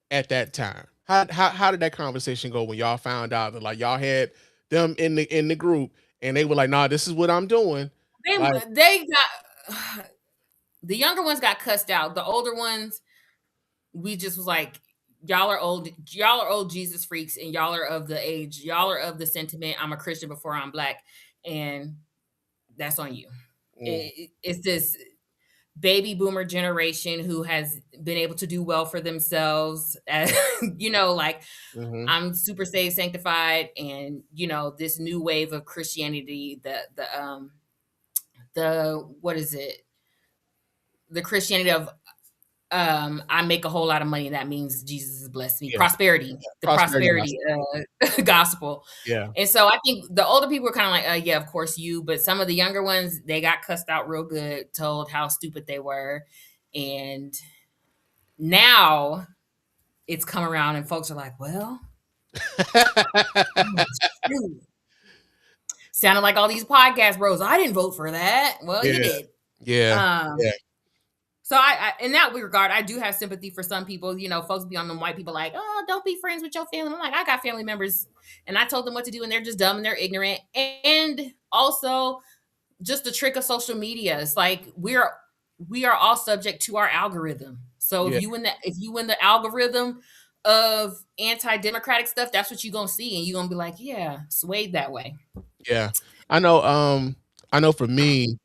at that time? How did that conversation go when y'all found out that like y'all had them in the group and they were like, nah, this is what I'm doing. They got the younger ones got cussed out. The older ones, we just was like, y'all are old Jesus freaks, and y'all are of the age, y'all are of the sentiment, I'm a Christian before I'm black, and that's on you. It's this baby boomer generation who has been able to do well for themselves, as like I'm super saved, sanctified, and this new wave of Christianity, the what is it, the Christianity of I make a whole lot of money. That means Jesus has blessed me. Yeah. Prosperity, the prosperity gospel. Yeah. And so I think the older people were kind of like, yeah, of course you. But some of the younger ones, they got cussed out real good, told how stupid they were. And now it's come around and folks are like, well, sounded like all these podcast bros. I didn't vote for that. Well, you did. Yeah. So I in that regard, I do have sympathy for some people. Folks be on them white people like, oh, don't be friends with your family. I'm like, I got family members, and I told them what to do, and they're just dumb and they're ignorant. And also, just the trick of social media. It's like we are all subject to our algorithm. So if you in the algorithm of anti-democratic stuff, that's what you're gonna see, and you're gonna be like, yeah, swayed that way. Yeah, I know. I know for me,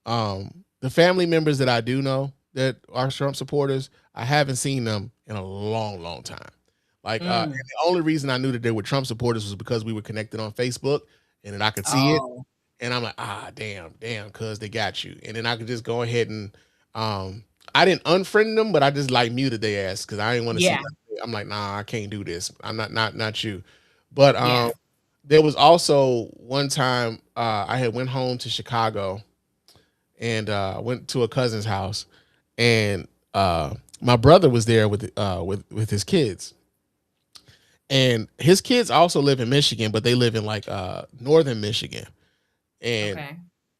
the family members that I do know that are Trump supporters, I haven't seen them in a long, long time. Like, and the only reason I knew that they were Trump supporters was because we were connected on Facebook, and then I could see it, and I'm like, damn, cuz they got you, and then I could just go ahead and, I didn't unfriend them, but I just like muted their ass because I didn't want to see them. I'm like, nah, I can't do this. I'm not you. But there was also one time I had went home to Chicago, and went to a cousin's house, and my brother was there with his kids, and his kids also live in Michigan, but they live in like northern Michigan, and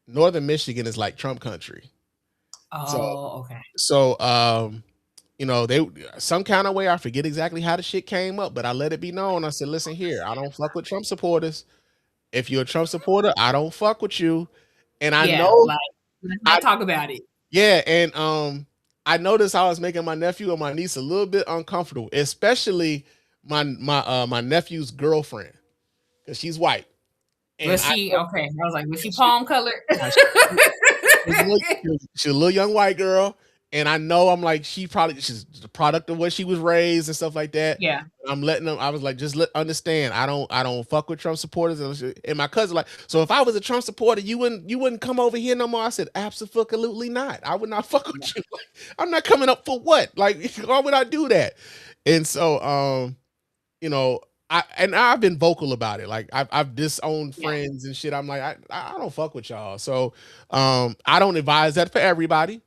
northern Michigan is like Trump country. So they some kind of way, I forget exactly how the shit came up, but I let it be known. I said, listen here, I don't fuck with Trump supporters. If you're a Trump supporter, I don't fuck with you. And I know, let's not talk about it. Yeah, and I noticed I was making my nephew and my niece a little bit uncomfortable, especially my nephew's girlfriend, because she's white. And was she okay? I was like, was she palm colored? She's a little young white girl, and I know I'm like, she's the product of what she was raised and stuff like that. Yeah, I'm letting them. I was like, just understand, I don't fuck with Trump supporters. And my cousin like, so if I was a Trump supporter, you wouldn't come over here no more. I said, absolutely not. I would not fuck with you. Like, I'm not coming up for what? Like, why would I do that? And so, I've been vocal about it. Like I've disowned friends and shit. I'm like, I don't fuck with y'all. So I don't advise that for everybody.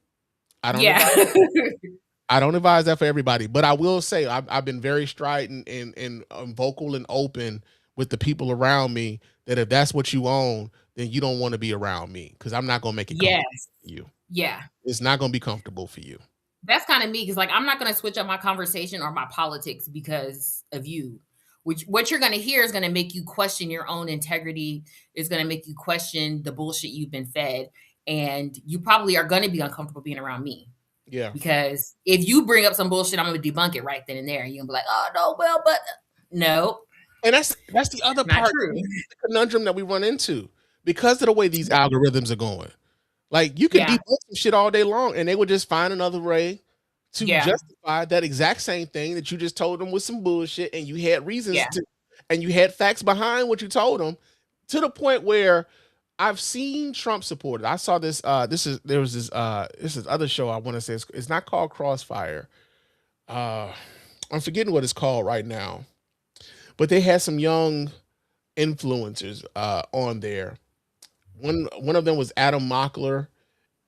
I don't advise that for everybody. But I will say I've been very strident and vocal and open with the people around me that if that's what you own, then you don't want to be around me, because I'm not gonna make it comfortable for you. Yeah. It's not gonna be comfortable for you. That's kind of me, because like I'm not gonna switch up my conversation or my politics because of you. What you're going to hear is going to make you question your own integrity, is going to make you question the bullshit you've been fed. And you probably are going to be uncomfortable being around me. Yeah. Because if you bring up some bullshit, I'm going to debunk it right then and there. And you're going to be like, oh, no, well, but no. And that's the other part, the conundrum that we run into because of the way these algorithms are going. Like, you can debunk some shit all day long, and they would just find another way to justify that exact same thing that you just told them was some bullshit, and you had reasons to, and you had facts behind what you told them, to the point where I've seen Trump supporters. I saw this. There was this other show I want to say. It's not called Crossfire. I'm forgetting what it's called right now, but they had some young influencers on there. One of them was Adam Mockler,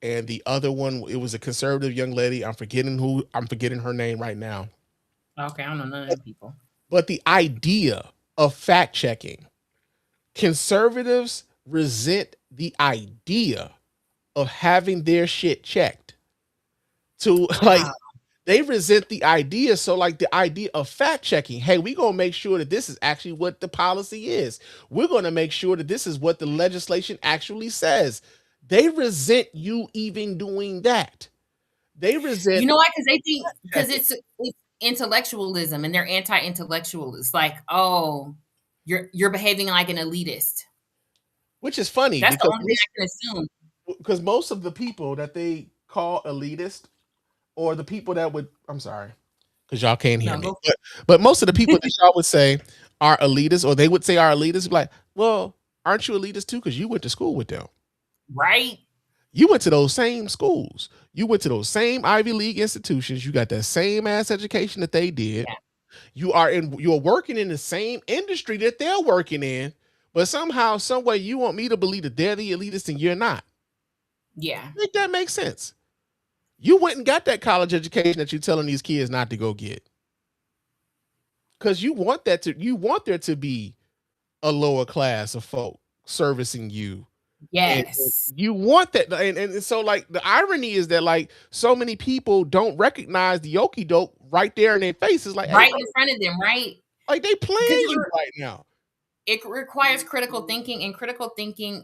and the other one, it was a conservative young lady. I'm forgetting her name right now. Okay, I don't know none of those people. But the idea of fact checking, conservatives resent the idea of having their shit checked. To like, they resent the idea. So like the idea of fact checking, hey, we're gonna make sure that this is actually what the policy is. We're gonna make sure that this is what the legislation actually says. They resent you even doing that. They resent, you know why? Because they think, because it's intellectualism, and they're anti-intellectualists. Like, oh, you're behaving like an elitist. Which is funny. That's the only thing I can assume. Because most of the people that they call elitist, or the people that would, I'm sorry, because y'all can't hear me, but most of the people that y'all would say are elitists, or they would say are elitists, be like, well, aren't you elitist too? Because you went to school with them. Right. You went to those same schools. You went to those same Ivy League institutions. You got that same ass education that they did. Yeah. You're working in the same industry that they're working in, but somehow, some way, you want me to believe that they're the elitist and you're not. Yeah. Make that make sense. You went and got that college education that you're telling these kids not to go get. Because you want there to be a lower class of folk servicing you. Yes. And you want that. And so like the irony is that like so many people don't recognize the okie doke right there in their faces, like right in front of them, right? Like they playing you right now. It requires critical thinking, and critical thinking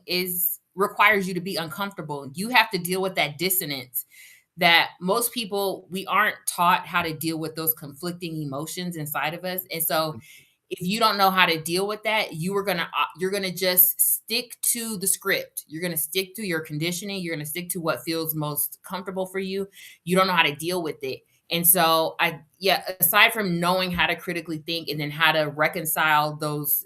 requires you to be uncomfortable. You have to deal with that dissonance that most people, we aren't taught how to deal with those conflicting emotions inside of us. And so if you don't know how to deal with that, you're going to just stick to the script. You're going to stick to your conditioning. You're going to stick to what feels most comfortable for you. You don't know how to deal with it. And so aside from knowing how to critically think and then how to reconcile those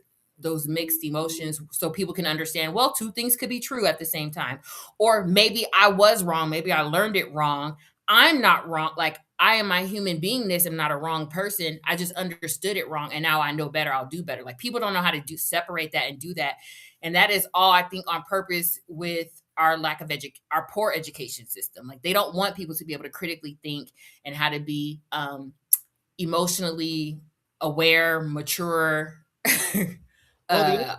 mixed emotions so people can understand, well, two things could be true at the same time. Or maybe I was wrong. Maybe I learned it wrong. I'm not wrong. Like, I am my human beingness. I'm not a wrong person. I just understood it wrong. And now I know better. I'll do better. Like, people don't know how to separate that and do that. And that is all, I think, on purpose with our lack of our poor education system. Like, they don't want people to be able to critically think and how to be emotionally aware, mature,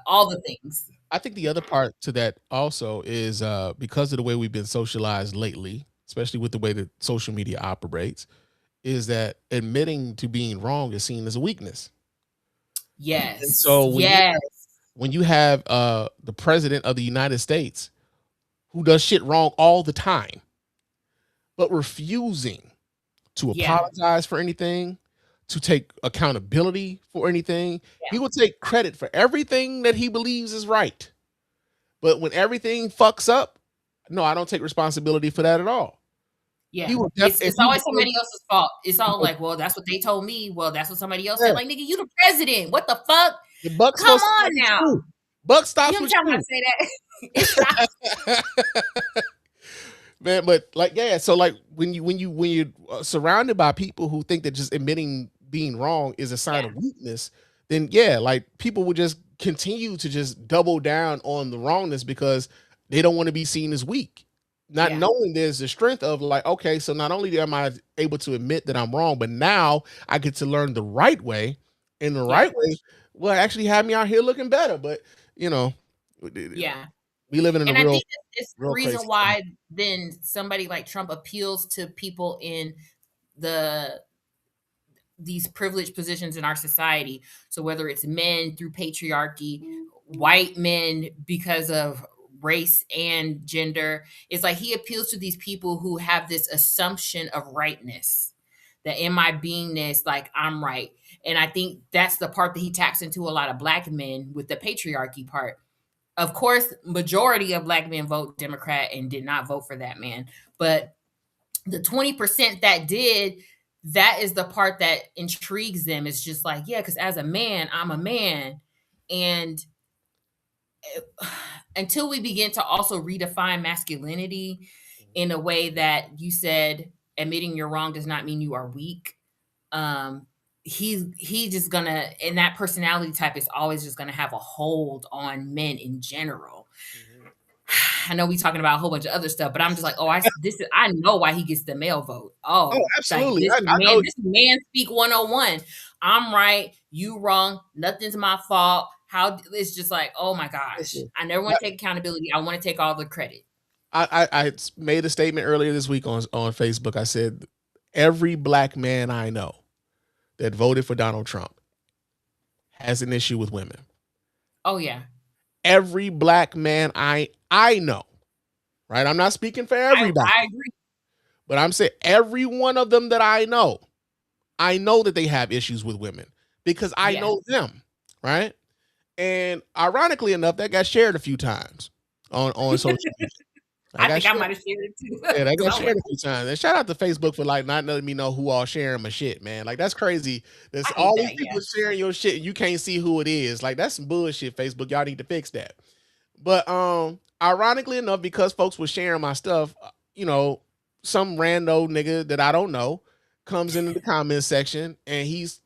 all the things. I think the other part to that also is because of the way we've been socialized lately, especially with the way that social media operates, is that admitting to being wrong is seen as a weakness. Yes. And so when you have the president of the United States who does shit wrong all the time, but refusing to apologize for anything, to take accountability for anything, he will take credit for everything that he believes is right. But when everything fucks up, no, I don't take responsibility for that at all. Yeah, it's always somebody else's fault. It's all like, well, that's what they told me. Well, that's what somebody else said. Like, nigga, you the president. What the fuck? The buck Come on now. Buck stops with you. I'm trying to say that. Man, but like, so like when you're surrounded by people who think that just admitting being wrong is a sign of weakness, then like people will just continue to just double down on the wrongness because they don't want to be seen as weak. Not knowing there's the strength of like, okay, so not only am I able to admit that I'm wrong, but now I get to learn the right way, and the right way will actually have me out here looking better. But we live in I think it's the reason why then somebody like Trump appeals to people in these privileged positions in our society. So whether it's men through patriarchy, white men because of race and gender, it's like he appeals to these people who have this assumption of rightness, that in my beingness, like, I'm right. And I think that's the part that he taps into a lot of Black men with the patriarchy part. Of course, majority of Black men vote Democrat and did not vote for that man. But the 20% that did, that is the part that intrigues them. It's just like, yeah, because as a man, I'm a man. And until we begin to also redefine masculinity in a way that you said admitting you're wrong does not mean you are weak. He just gonna, and that personality type is always just gonna have a hold on men in general. I know we talking about a whole bunch of other stuff, but I'm just like, oh, I know why he gets the male vote. Oh, Oh, like absolutely. this I know. this man speak 101. I'm right, you wrong, nothing's my fault. How it's just like, oh my gosh. Listen, I never want to take accountability. I want to take all the credit. I made a statement earlier this week on Facebook. I said every black man I know that voted for Donald Trump has an issue with women. Oh yeah. Every black man I know, right? I'm not speaking for everybody. I agree. But I'm saying every one of them that I know that they have issues with women because I know them, right? And ironically enough, that got shared a few times on social media. I think I might have shared it too. Yeah, that got shared a few times. And shout out to Facebook for like not letting me know who all sharing my shit, man. Like that's crazy. There's all these people sharing your shit and you can't see who it is. Like that's some bullshit, Facebook. Y'all need to fix that. But ironically enough, because folks were sharing my stuff, you know, some rando nigga that I don't know comes into the comment section and he's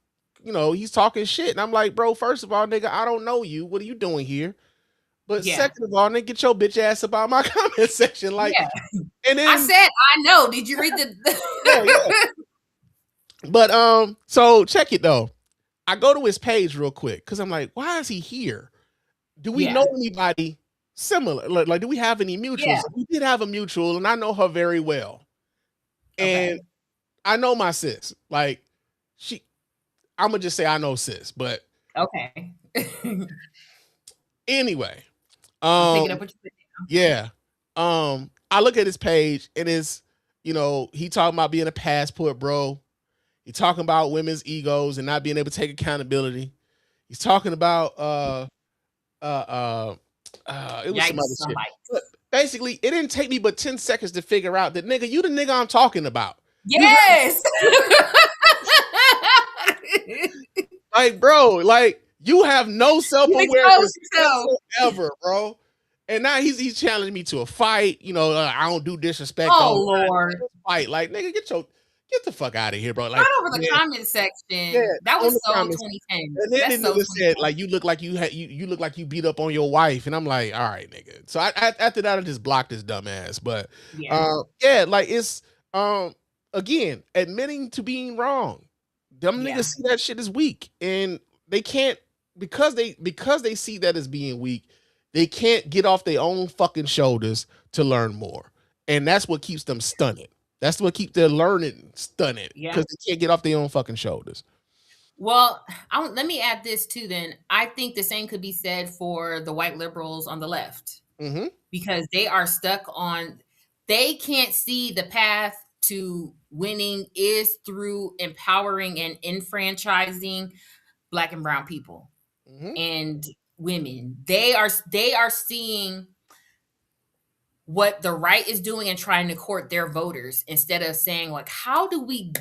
talking shit. And I'm like, bro, first of all, nigga, I don't know you. What are you doing here? But second of all, nigga, get your bitch ass about my comment section. Like, and then I said, I know. Did you read the? But so check it though. I go to his page real quick because I'm like, why is he here? Do we know anybody similar? Like, do we have any mutuals? Yeah. We did have a mutual, and I know her very well. And I know my sis. Like, I'm gonna just say I know sis, but okay. Anyway, picking up what you said now. Yeah. I look at his page and it's, he talking about being a passport bro. He talking about women's egos and not being able to take accountability. He's talking about it was some other shit. But basically, it didn't take me but 10 seconds to figure out that nigga, you the nigga I'm talking about. Yes. Like, bro, like you have no self-awareness whatsoever, bro. And now he's challenging me to a fight. I don't do disrespect. Oh Lord, fight, like nigga, get the fuck out of here, bro. Like right over the comment section. Yeah, that was so 2010. And then the nigga said, like, you look like you look like you beat up on your wife, and I'm like, all right, nigga. So after that, I just blocked this dumbass. But like it's again admitting to being wrong. Them niggas see that shit as weak, and they can't because they see that as being weak. They can't get off their own fucking shoulders to learn more. And that's what keeps them stunted. That's what keeps their learning stunted. Because they can't get off their own fucking shoulders. Well, let me add this too then. I think the same could be said for the white liberals on the left. Mm-hmm. Because they are stuck on, they can't see the path to winning is through empowering and enfranchising Black and brown people. Mm-hmm. And women. They are seeing what the right is doing and trying to court their voters instead of saying like, how do we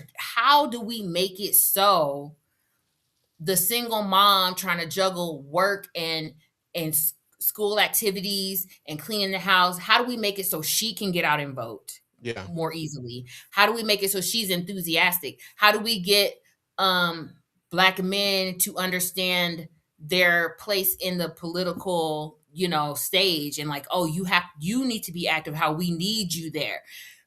make it so the single mom trying to juggle work and school activities and cleaning the house, how do we make it so she can get out and vote more easily? How do we make it so she's enthusiastic? How do we get Black men to understand their place in the political, stage and like, oh, you need to be active, how we need you there.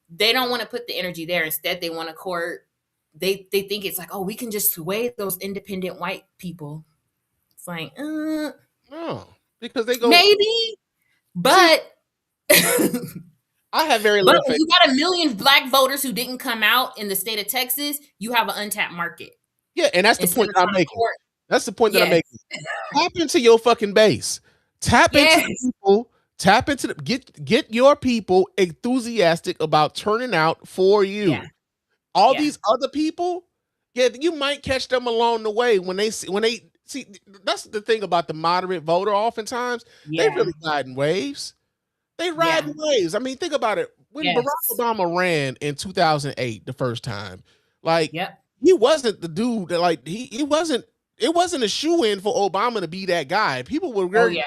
They don't want to put the energy there. Instead, they want to court. They think it's like, oh, we can just sway those independent white people. It's like, no, because they go maybe, but I have very little faith. You got 1 million Black voters who didn't come out in the state of Texas. You have an untapped market. Yeah, and that's the point that I'm making. That's the point that I'm making. Tap into your fucking base. Tap into the people. Tap into get your people enthusiastic about turning out for you. Yeah. All these other people, you might catch them along the way when they see. That's the thing about the moderate voter. Oftentimes, they really ride in waves. They ride in waves. I mean, think about it. Barack Obama ran in 2008 the first time, like Yep. he wasn't the dude that like he wasn't. It wasn't a shoe-in for Obama to be that guy. People were very like,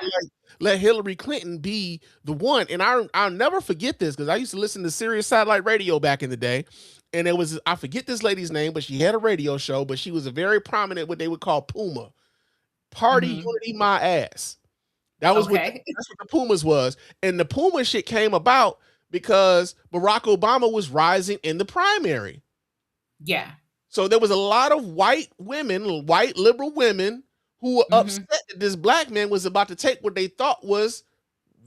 let Hillary Clinton be the one. And I'll never forget this because I used to listen to Sirius Satellite Radio back in the day. And it was, I forget this lady's name, but she had a radio show, but she was a very prominent, what they would call Puma. Party Unity My Ass. That was that's what the Pumas was. And the Puma shit came about because Barack Obama was rising in the primary. Yeah. So there was a lot of white women, white liberal women, who were upset that this black man was about to take what they thought was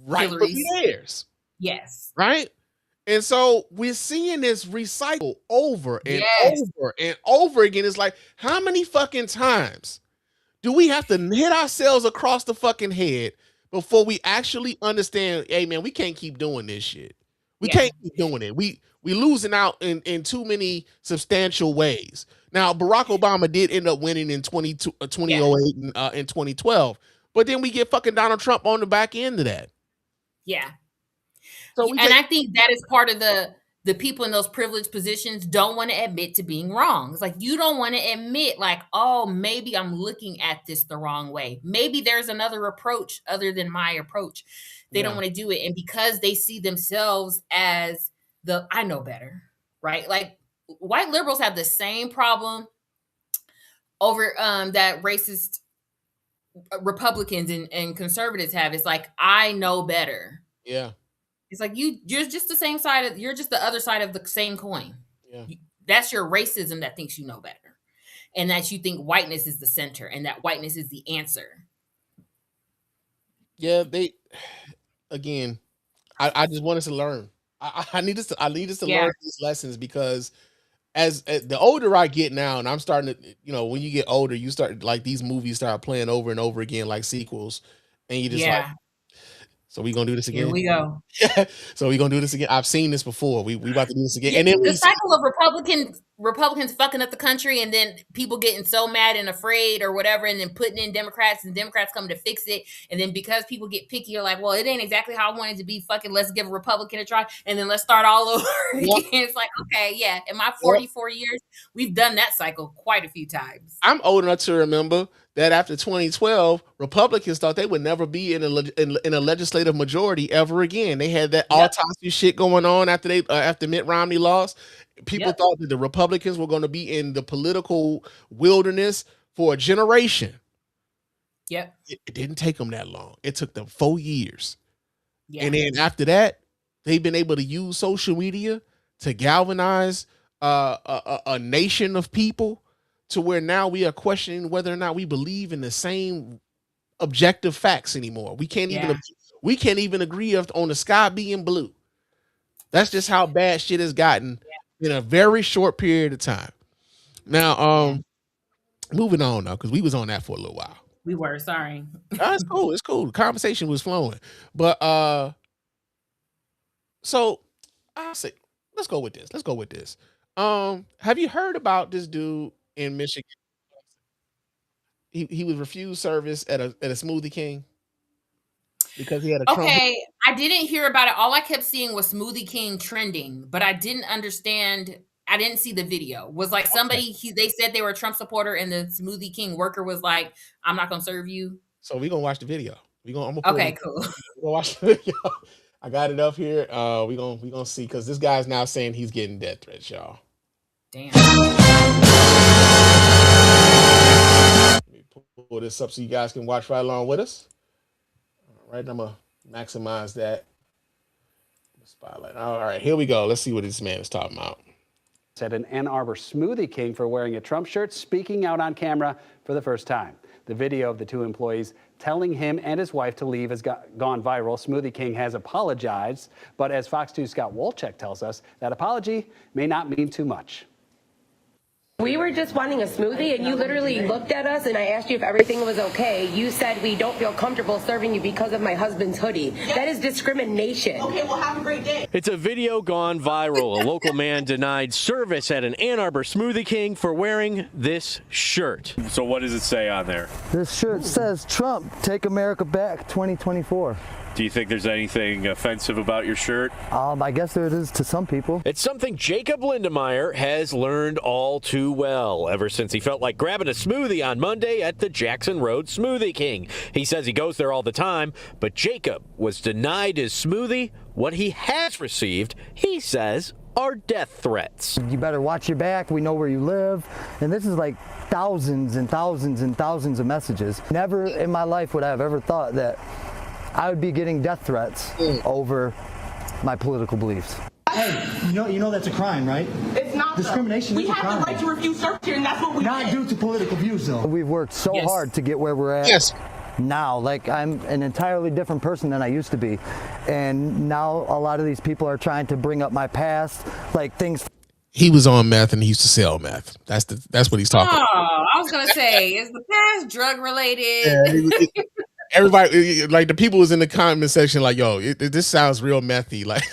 rightfully theirs. Yes. Right? And so we're seeing this recycle over and over and over again. It's like, how many fucking times do we have to hit ourselves across the fucking head before we actually understand, hey man, we can't keep doing this shit. We can't keep doing it. We losing out in too many substantial ways. Now, Barack Obama did end up winning in 2008 and 2012, but then we get fucking Donald Trump on the back end of that. Yeah. So and I think that is part of the people in those privileged positions don't want to admit to being wrong. It's like, you don't want to admit like, oh, maybe I'm looking at this the wrong way. Maybe there's another approach other than my approach. They don't want to do it. And because they see themselves as I know better, right? Like white liberals have the same problem over that racist Republicans and conservatives have. It's like, I know better. Yeah. It's like you're just the same side you're just the other side of the same coin. Yeah. That's your racism that thinks you know better. And that you think whiteness is the center and that whiteness is the answer. Yeah, again, I just want us to learn. I need us to learn these lessons because as the older I get now, and I'm starting to, when you get older, you start like these movies start playing over and over again like sequels, and you just like, so we gonna do this again? Here we go. So we gonna do this again? I've seen this before. We about to do this again. And then the cycle of Republicans fucking up the country, and then people getting so mad and afraid or whatever, and then putting in Democrats, and Democrats coming to fix it. And then because people get picky, you're like, well, it ain't exactly how I wanted it to be. Fucking let's give a Republican a try, and then let's start all over again. It's like, okay, yeah. In my 44 years, we've done that cycle quite a few times. I'm old enough to remember that after 2012, Republicans thought they would never be in a legislative majority ever again. They had that autopsy shit going on after Mitt Romney lost. People thought that the Republicans were going to be in the political wilderness for a generation. Yep. It didn't take them that long. It took them 4 years. Yeah. And then after that, they've been able to use social media to galvanize a nation of people to where now we are questioning whether or not we believe in the same objective facts anymore. We can't even agree on the sky being blue. That's just how bad shit has gotten in a very short period of time. Now, moving on now, because we was on that for a little while. We were, sorry. It's cool. It's cool. The conversation was flowing. But so I'll say, let's go with this. Have you heard about this dude in Michigan? He was refused service at a Smoothie King because he had a Trump. Okay, I didn't hear about it. All I kept seeing was Smoothie King trending, but I didn't understand. I didn't see the video. Was like somebody they said they were a Trump supporter, and the Smoothie King worker was like, "I'm not gonna serve you." So we're gonna watch the video. Cool. We're gonna watch the video. I got it up here. We gonna see because this guy's now saying he's getting death threats, y'all. Damn. Let me pull this up so you guys can watch right along with us. All right, I'm gonna maximize that spotlight. All right, here we go. Let's see what this man is talking about. Said an Ann Arbor Smoothie King for wearing a Trump shirt, speaking out on camera for the first time. The video of the two employees telling him and his wife to leave has gone viral. Smoothie King has apologized, but as Fox 2's Scott Wolchek tells us, that apology may not mean too much. We were just wanting a smoothie, and you literally looked at us, and I asked you if everything was okay. You said we don't feel comfortable serving you because of my husband's hoodie. Yep. That is discrimination. Okay, well, have a great day. It's a video gone viral. A local man denied service at an Ann Arbor Smoothie King for wearing this shirt. So what does it say on there? This shirt says, Trump, take America back 2024. Do you think there's anything offensive about your shirt? I guess there it is to some people. It's something Jacob Lindemeyer has learned all too well ever since he felt like grabbing a smoothie on Monday at the Jackson Road Smoothie King. He says he goes there all the time, but Jacob was denied his smoothie. What he has received, he says, are death threats. You better watch your back. We know where you live. And this is like thousands and thousands and thousands of messages. Never in my life would I have ever thought that I would be getting death threats over my political beliefs. Hey, you know that's a crime, right? It's not. Discrimination is a crime. We have the right to refuse search here, and that's what we Not due to political views, though. We've worked so hard to get where we're at. Yes. Now, like, I'm an entirely different person than I used to be. And now a lot of these people are trying to bring up my past, like things. He was on meth and he used to sell meth. That's what he's talking about. I was gonna say, is the past drug related? Yeah, everybody, like the people was in the comment section, like, "Yo, this sounds real methy." Like,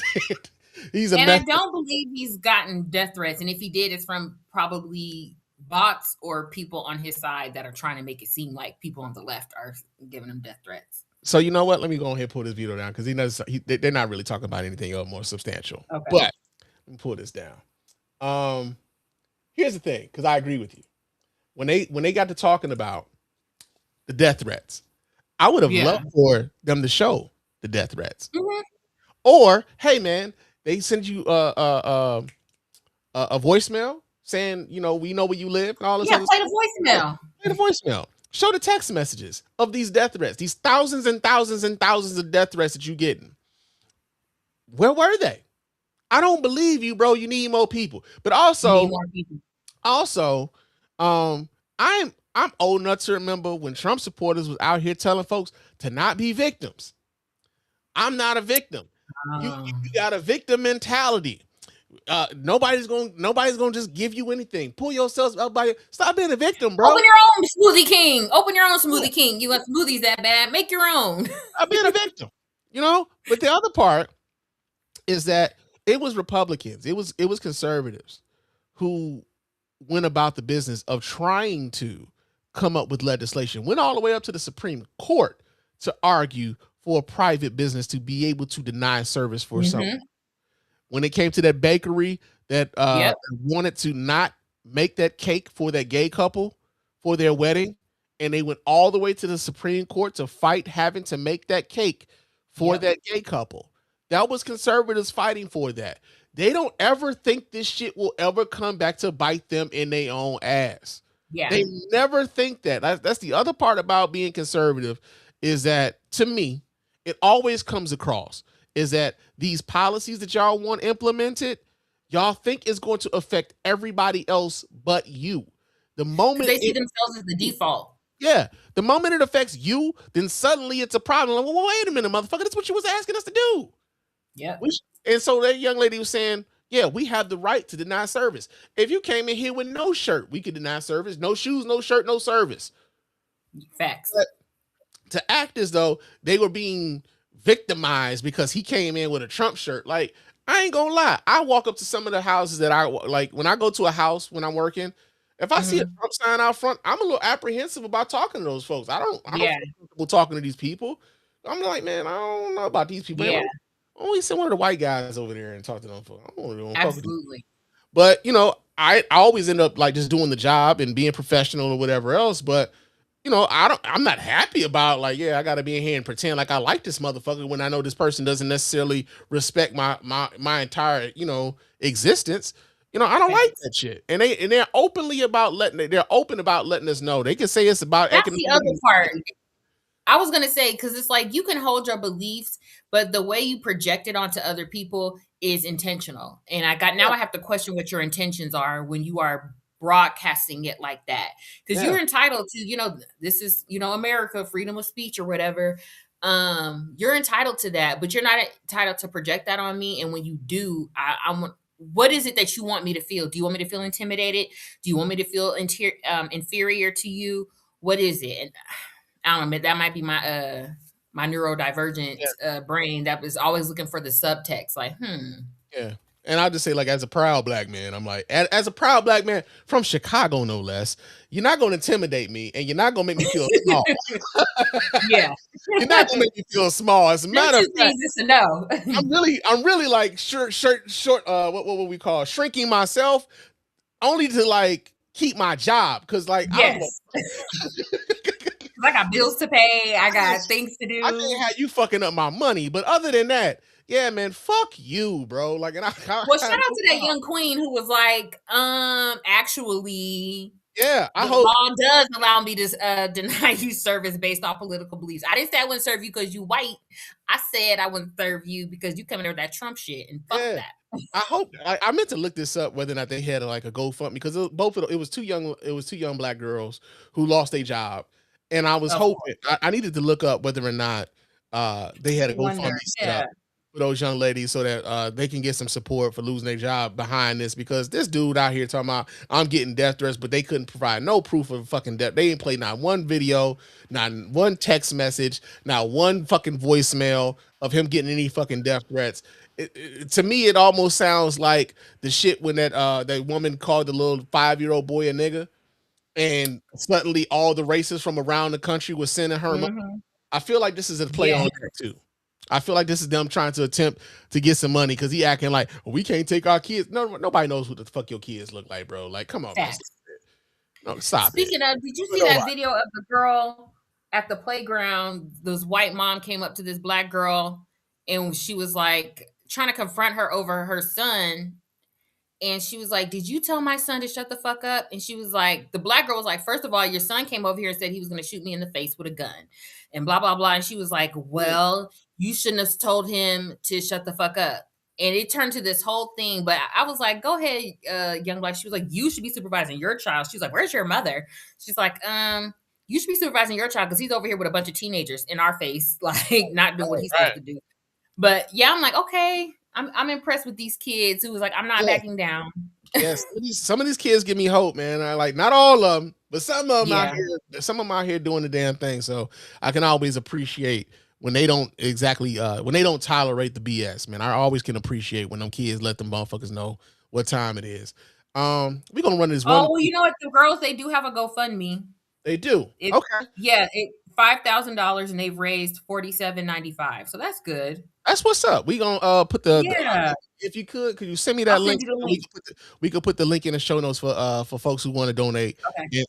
he's a. And I don't believe he's gotten death threats. And if he did, it's from probably bots or people on his side that are trying to make it seem like people on the left are giving him death threats. So you know what? Let me go ahead and pull this video down because he knows they're not really talking about anything else more substantial. Okay. But let me pull this down. Here's the thing, because I agree with you. When they got to talking about the death threats, I would have loved for them to show the death threats. Mm-hmm. Or, hey man, they send you a voicemail saying, we know where you live and all this. Play the voicemail. Play the voicemail. Show the text messages of these death threats, these thousands and thousands and thousands of death threats that you're getting. Where were they? I don't believe you, bro. You need more people. But also, I'm old enough to remember when Trump supporters was out here telling folks to not be victims. I'm not a victim. You got a victim mentality. Nobody's gonna just give you anything. Pull yourselves up by stop being a victim, bro. Open your own Smoothie King. Open your own Smoothie King. You want smoothies that bad? Make your own. Stop being a victim. But the other part is that it was Republicans, it was conservatives who went about the business of trying to come up with legislation, went all the way up to the Supreme Court to argue for a private business to be able to deny service for someone. When it came to that bakery that wanted to not make that cake for that gay couple for their wedding, and they went all the way to the Supreme Court to fight having to make that cake for that gay couple. That was conservatives fighting for that. They don't ever think this shit will ever come back to bite them in their own ass. Yeah. They never think that. That's the other part about being conservative, is that, to me, it always comes across is that these policies that y'all want implemented, y'all think is going to affect everybody else but you. The moment they see themselves as the default. Yeah. The moment it affects you, then suddenly it's a problem. Like, well, wait a minute, motherfucker. That's what you was asking us to do. Yeah. And so that young lady was saying, yeah, we have the right to deny service. If you came in here with no shirt, we could deny service. No shoes, no shirt, no service. Facts. But to act as though they were being victimized because he came in with a Trump shirt. Like, I ain't gonna lie. I walk up to some of the houses that I like when I go to a house when I'm working. If I see a Trump sign out front, I'm a little apprehensive about talking to those folks. I don't feel comfortable talking to these people. I'm like, man, I don't know about these people. Yeah. Only send one of the white guys over there and talk to them. I don't want to Absolutely. But I always end up like just doing the job and being professional or whatever else. But I'm not happy about like, I got to be in here and pretend like I like this motherfucker when I know this person doesn't necessarily respect my entire, existence. I don't like that shit. And they're open about letting us know. They can say it's about economic. That's the other part. I was going to say, because it's like you can hold your beliefs, but the way you project it onto other people is intentional. And I have to question what your intentions are when you are broadcasting it like that, because you're entitled to, this is, America, freedom of speech or whatever. You're entitled to that, but you're not entitled to project that on me. And when you do, what is it that you want me to feel? Do you want me to feel intimidated? Do you want me to feel inferior to you? What is it? And I don't know, that might be my my neurodivergent brain that was always looking for the subtext. Like, Yeah. And I'll just say, like, as a proud black man, I'm like, as a proud black man from Chicago, no less, you're not going to intimidate me, and you're not going to make me feel small. Yeah. You're not going to make me feel small. As a Them matter of two fact, things is to know. I'm really like short, what would we call shrinking myself, only to like keep my job, because like Yes. I got bills to pay. I got things to do. I can't have you fucking up my money. But other than that, yeah, man, fuck you, bro. Like, and Well, shout out to that young queen who was like, actually, yeah, I the hope law does allow me to deny you service based off political beliefs. I didn't say I wouldn't serve you because you white. I said I wouldn't serve you because you coming there with that Trump shit, and fuck yeah. that. I hope I meant to look this up whether or not they had like a GoFundMe, because it was two young black girls who lost their job, and I was hoping I needed to look up whether or not they had a GoFundMe set up for those young ladies so that they can get some support for losing their job behind this, because this dude out here talking about I'm getting death threats, but they couldn't provide no proof of fucking death. They didn't play not one video, not one text message, not one fucking voicemail of him getting any fucking death threats. To me, it almost sounds like the shit when that woman called the little 5-year-old boy a nigga, and suddenly all the racists from around the country were sending her. I feel like this is a play on that too. I feel like this is them trying to attempt to get some money, because he acting like, well, we can't take our kids. No, nobody knows who the fuck your kids look like, bro. Like, come on, man. No, stop. Speaking of, did you see that video of the girl at the playground? This white mom came up to this black girl, and she was like trying to confront her over her son. And she was like, did you tell my son to shut the fuck up? And she was like, the black girl was like, first of all, your son came over here and said he was going to shoot me in the face with a gun and blah, blah, blah. And she was like, well, you shouldn't have told him to shut the fuck up. And it turned to this whole thing. But I was like, go ahead, young black. She was like, you should be supervising your child. She was like, where's your mother? She's like, you should be supervising your child because he's over here with a bunch of teenagers in our face, like not doing what he's supposed to do. But yeah, I'm like, okay, I'm impressed with these kids who was like, I'm not backing down. Yes, some of these kids give me hope, man. I like not all of them, but some of them out here. Some of them out here doing the damn thing. So I can always appreciate when they don't when they don't tolerate the BS, man. I always can appreciate when them kids let them motherfuckers know what time it is. We're gonna run this one. Oh, well, you know what? The girls, they do have a GoFundMe. They do. Okay. Yeah, $5,000, and they've raised $47.95. So that's good. That's what's up. We gonna put the if you could you send me that link? We could put the link in the show notes for folks who want to donate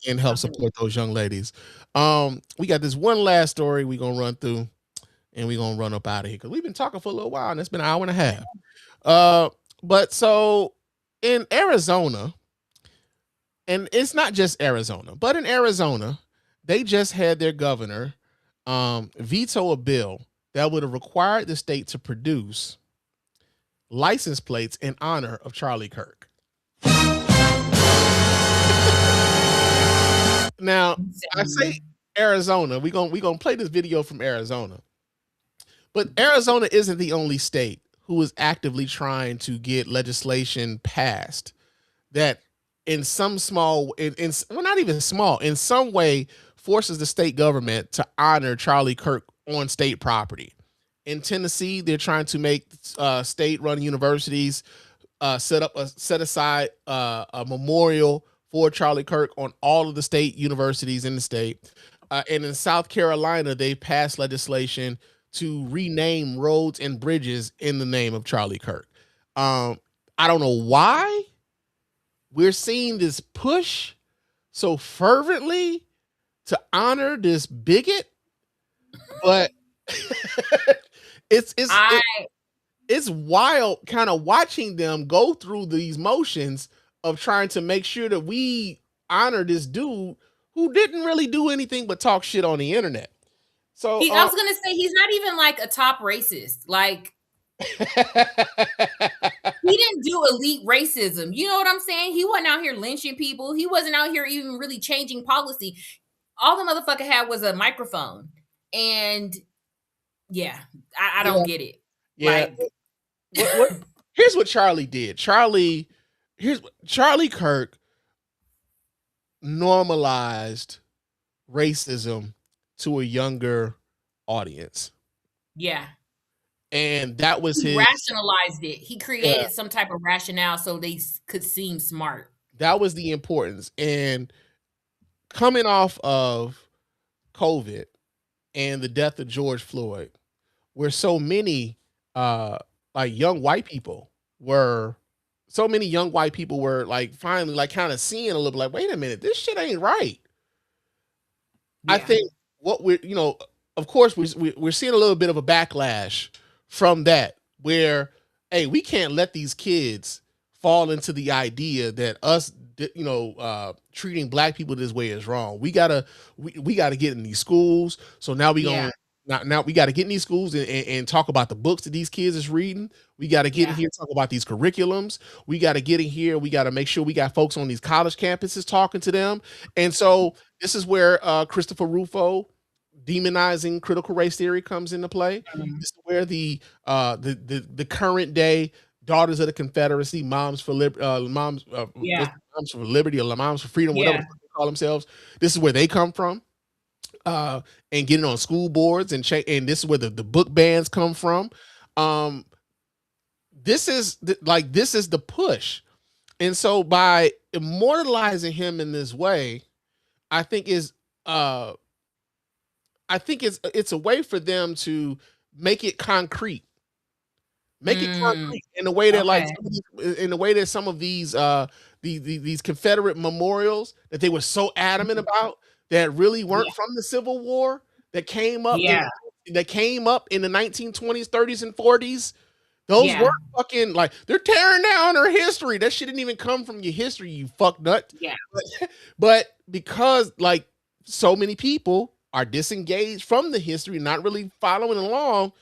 and help support those young ladies. We got this one last story we gonna run through, and we gonna run up out of here because we've been talking for a little while and it's been an hour and a half. But so in Arizona, and it's not just Arizona, but in Arizona, they just had their governor veto a bill that would have required the state to produce license plates in honor of Charlie Kirk. Now, I say Arizona. We're gonna play this video from Arizona. But Arizona isn't the only state who is actively trying to get legislation passed that in some small, well, not even small, in some way forces the state government to honor Charlie Kirk on state property. In Tennessee, they're trying to make state-run universities set aside a memorial for Charlie Kirk on all of the state universities in the state. And in South Carolina, they passed legislation to rename roads and bridges in the name of Charlie Kirk. I don't know why we're seeing this push so fervently to honor this bigot, but it's wild kind of watching them go through these motions of trying to make sure that we honor this dude who didn't really do anything but talk shit on the internet. So I was gonna say he's not even like a top racist. Like he didn't do elite racism. You know what I'm saying? He wasn't out here lynching people. He wasn't out here even really changing policy. All the motherfucker had was a microphone. And yeah, I don't get it. Yeah. Like, here's what Charlie did. Charlie Kirk normalized racism to a younger audience. Yeah. And that was He his rationalized it. He created some type of rationale so they could seem smart. That was the importance. And coming off of COVID and the death of George Floyd, where so many like young white people were like finally like kind of seeing a little like, wait a minute, this shit ain't right. I think what we're, of course we're seeing a little bit of a backlash from that, where, hey, we can't let these kids fall into the idea that us, treating black people this way is wrong. We gotta get in these schools. So now now we got to get in these schools and talk about the books that these kids is reading. We got to get in here and talk about these curriculums. We got to get in here. We got to make sure we got folks on these college campuses talking to them. And so this is where Christopher Rufo demonizing critical race theory comes into play. This is where the current day Daughters of the Confederacy, Moms for Liberty, Moms for Liberty, or Moms for Freedom, whatever they call themselves. This is where they come from. And getting on school boards and this is where the book bans come from. This is the push. And so by immortalizing him in this way, I think it's a way for them to make it concrete. Make it concrete in a way that some of these Confederate memorials that they were so adamant about, that really weren't from the Civil War, that came up in the 1920s, 30s, and 40s. Those weren't fucking like, they're tearing down our history. That shit didn't even come from your history, you fuck nut. Yeah. But because like so many people are disengaged from the history, not really following along,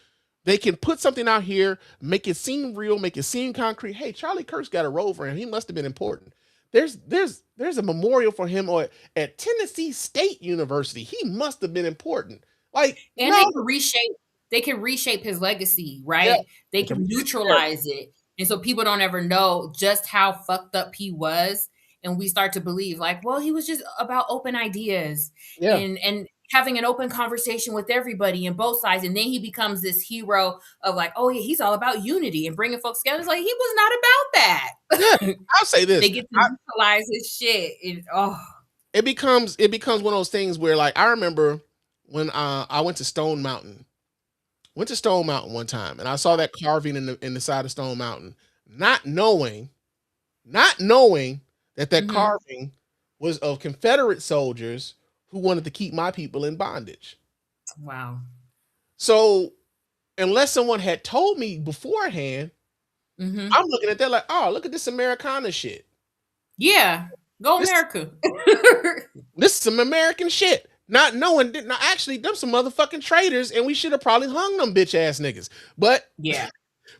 they can put something out here, make it seem real, make it seem concrete. Hey, Charlie Kirk's got a rover and he must have been important. There's a memorial for him at Tennessee State University. He must have been important. Like, and they can reshape his legacy, right? Yeah. They can neutralize it. And so people don't ever know just how fucked up he was. And we start to believe like, well, he was just about open ideas and having an open conversation with everybody and both sides. And then he becomes this hero of like, oh yeah, he's all about unity and bringing folks together. It's like, he was not about that. Yeah, I'll say this. They get to neutralize his shit. It becomes one of those things where, like, I remember when I went to Stone Mountain. Went to Stone Mountain one time, and I saw that carving in the side of Stone Mountain, not knowing that carving was of Confederate soldiers who wanted to keep my people in bondage. Wow. So unless someone had told me beforehand, I'm looking at that like, oh, look at this Americana shit. Yeah. Go America. This is some American shit. Not knowing, actually, them some motherfucking traitors, and we should have probably hung them bitch ass niggas. But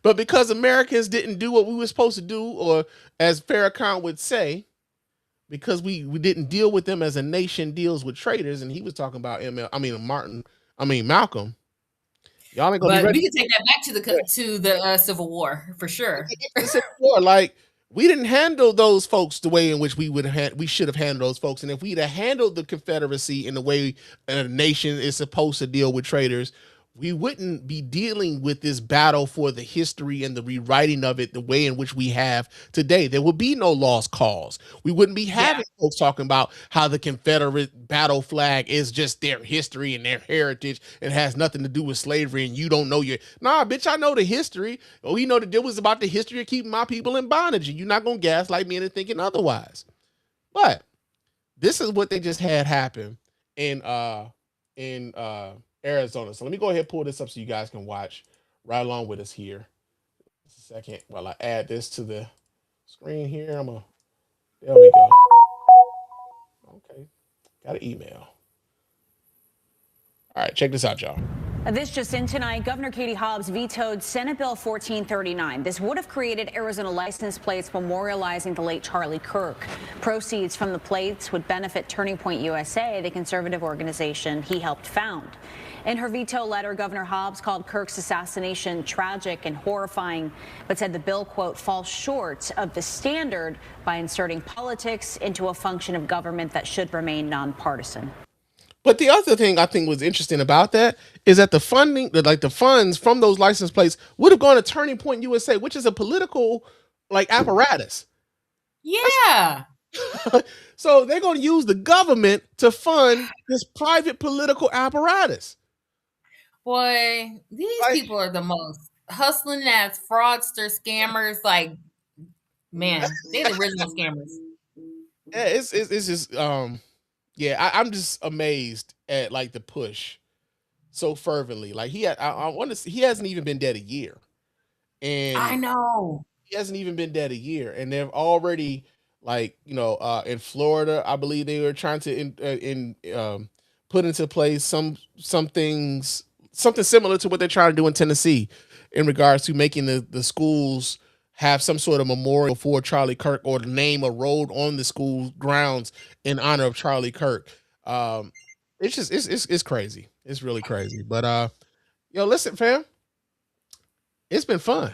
but because Americans didn't do what we were supposed to do, or as Farrakhan would say, because we didn't deal with them as a nation deals with traitors, and he was talking about Malcolm. Y'all ain't gonna be ready. We can take that back to the Civil War for sure. Civil War, like, we didn't handle those folks the way in which we should have handled those folks. And if we'd have handled the Confederacy in the way a nation is supposed to deal with traitors, we wouldn't be dealing with this battle for the history and the rewriting of it the way in which we have today. There would be no lost cause. We wouldn't be having folks talking about how the Confederate battle flag is just their history and their heritage and has nothing to do with slavery, and you don't know nah, bitch, I know the history. We know that it was about the history of keeping my people in bondage, and you're not going to gaslight me into thinking otherwise. But this is what they just had happen in Arizona. So let me go ahead and pull this up so you guys can watch right along with us here. Just a second while I add this to the screen here. There we go. Okay. Got an email. All right, check this out, y'all. This just in tonight, Governor Katie Hobbs vetoed Senate Bill 1439. This would have created Arizona license plates memorializing the late Charlie Kirk. Proceeds from the plates would benefit Turning Point USA, the conservative organization he helped found. In her veto letter, Governor Hobbs called Kirk's assassination tragic and horrifying, but said the bill, quote, falls short of the standard by inserting politics into a function of government that should remain nonpartisan. But the other thing I think was interesting about that is that the funding, like the funds from those license plates, would have gone to Turning Point USA, which is a political like apparatus. Yeah. So they're going to use the government to fund this private political apparatus. Boy, these people are the most hustling ass fraudster scammers. Like, man, they're the original scammers. Yeah, it's just yeah, I'm just amazed at like the push so fervently. Like I want to see, he hasn't even been dead a year, and I know he hasn't even been dead a year, and they've already like in Florida, I believe they were trying to put into place some things, something similar to what they're trying to do in Tennessee, in regards to making the schools have some sort of memorial for Charlie Kirk, or name a road on the school grounds in honor of Charlie Kirk. It's just it's crazy. It's really crazy. But listen, fam, it's been fun.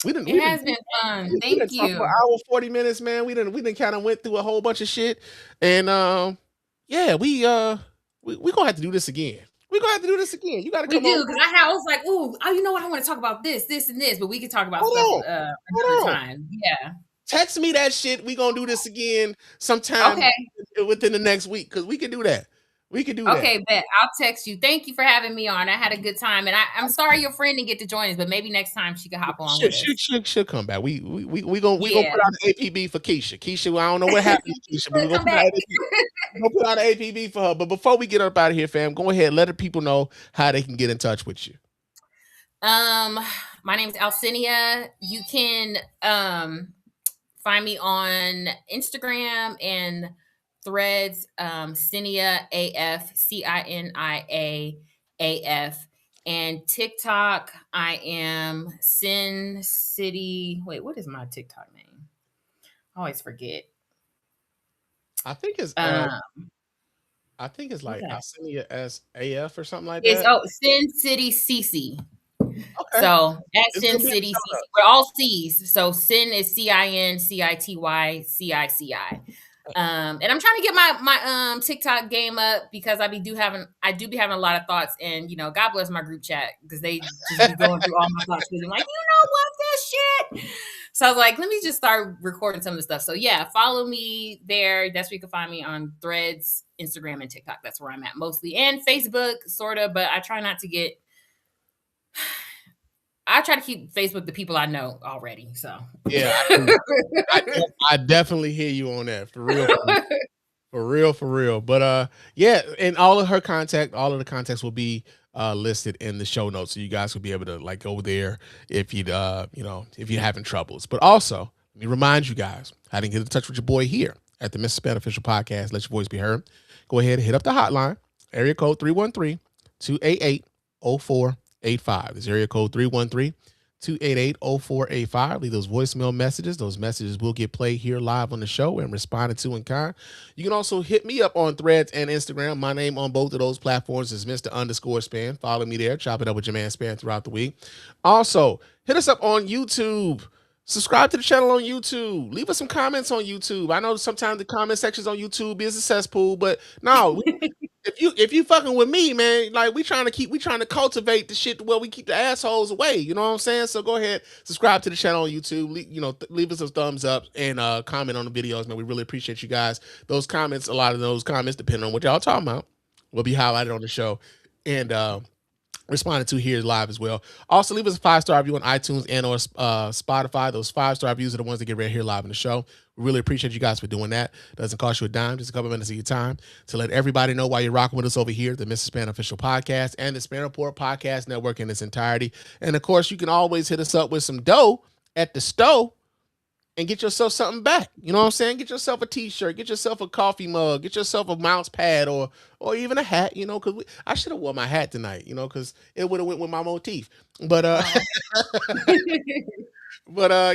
It has been fun. We Thank done talked for you. an hour 40 minutes, man. We didn't kind of went through a whole bunch of shit, and yeah, we gonna have to do this again. We're gonna have to do this again. You gotta We come do, on. because I was like, oh, you know what? I want to talk about this, and this, but we can talk about Hold stuff on. another time. Yeah. Text me that shit. We gonna do this again sometime within the next week, because we can do that. We can do that. Okay, bet. I'll text you. Thank you for having me on. I had a good time, and I'm sorry your friend didn't get to join us, but maybe next time she can hop on with us. She'll come back. We gonna put out an APB for Keisha. Keisha, I don't know what happened to Keisha, but we're gonna put out an APB for her. But before we get up out of here, fam, go ahead, let the people know how they can get in touch with you. My name is Alcinia. You can find me on Instagram and Threads, Cinia AF, CINIA AF, and TikTok. I am Sin City. Wait, what is my TikTok name? I always forget. I think it's like Alcinia AF or something like it's, that. Oh, Sin City CC. Okay. So at Sin City CC, we're all C's. So Sin is CINCITY CICI. And I'm trying to get my TikTok game up, because I do be having a lot of thoughts, and God bless my group chat, because they just be going through all my thoughts, because I'm like, what, this shit. So I was like, let me just start recording some of the stuff. So yeah, follow me there. That's where you can find me on Threads, Instagram, and TikTok. That's where I'm at mostly, and Facebook sort of, but I try not to get. I try to keep Facebook the people I know already. So yeah, I definitely hear you on that, for real, for real. But yeah, and all of the contacts will be listed in the show notes, so you guys will be able to like go there if you'd if you're having troubles. But also, let me remind you guys how to get in touch with your boy here at the Mr. Spann Official Podcast. Let your voice be heard. Go ahead and hit up the hotline, area code 313-288-0485. This area code 313-288-0485. Leave those voicemail messages. Those messages will get played here live on the show and responded to in kind. You can also hit me up on Threads and Instagram. My name on both of those platforms is Mr._Spann. Follow me there. Chop it up with your man Spann throughout the week. Also, hit us up on YouTube. Subscribe to the channel on YouTube. Leave us some comments on YouTube. I know sometimes the comment sections on YouTube is a cesspool, but no, if you fucking with me, man, like we trying to cultivate the shit where we keep the assholes away. You know what I'm saying? So go ahead, subscribe to the channel on YouTube. Leave us a thumbs up and comment on the videos, man. We really appreciate you guys. Those comments, a lot of those comments, depending on what y'all talking about, will be highlighted on the show and responded to here live as well. Also, leave us a 5-star review on iTunes and or Spotify. Those 5-star reviews are the ones that get read here live in the show. We really appreciate you guys for doing that. Doesn't cost you a dime, just a couple minutes of your time to let everybody know why you're rocking with us over here, the Mr. Spann Official Podcast and the Spann Report Podcast Network in its entirety. And of course, you can always hit us up with some dough at the store and get yourself something back. You know what I'm saying? Get yourself a t-shirt, get yourself a coffee mug, get yourself a mouse pad or even a hat, because I should have worn my hat tonight, because it would have went with my motif. But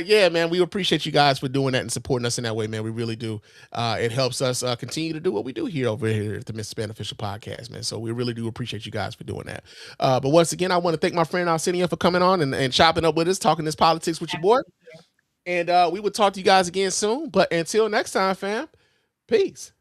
yeah, man, we appreciate you guys for doing that and supporting us in that way, man. We really do. It helps us continue to do what we do here over here at the Mr. Spann Official Podcast, man. So we really do appreciate you guys for doing that. But once again, I want to thank my friend Alcinia for coming on and chopping up with us, talking this politics with your boy. And we will talk to you guys again soon. But until next time, fam, peace.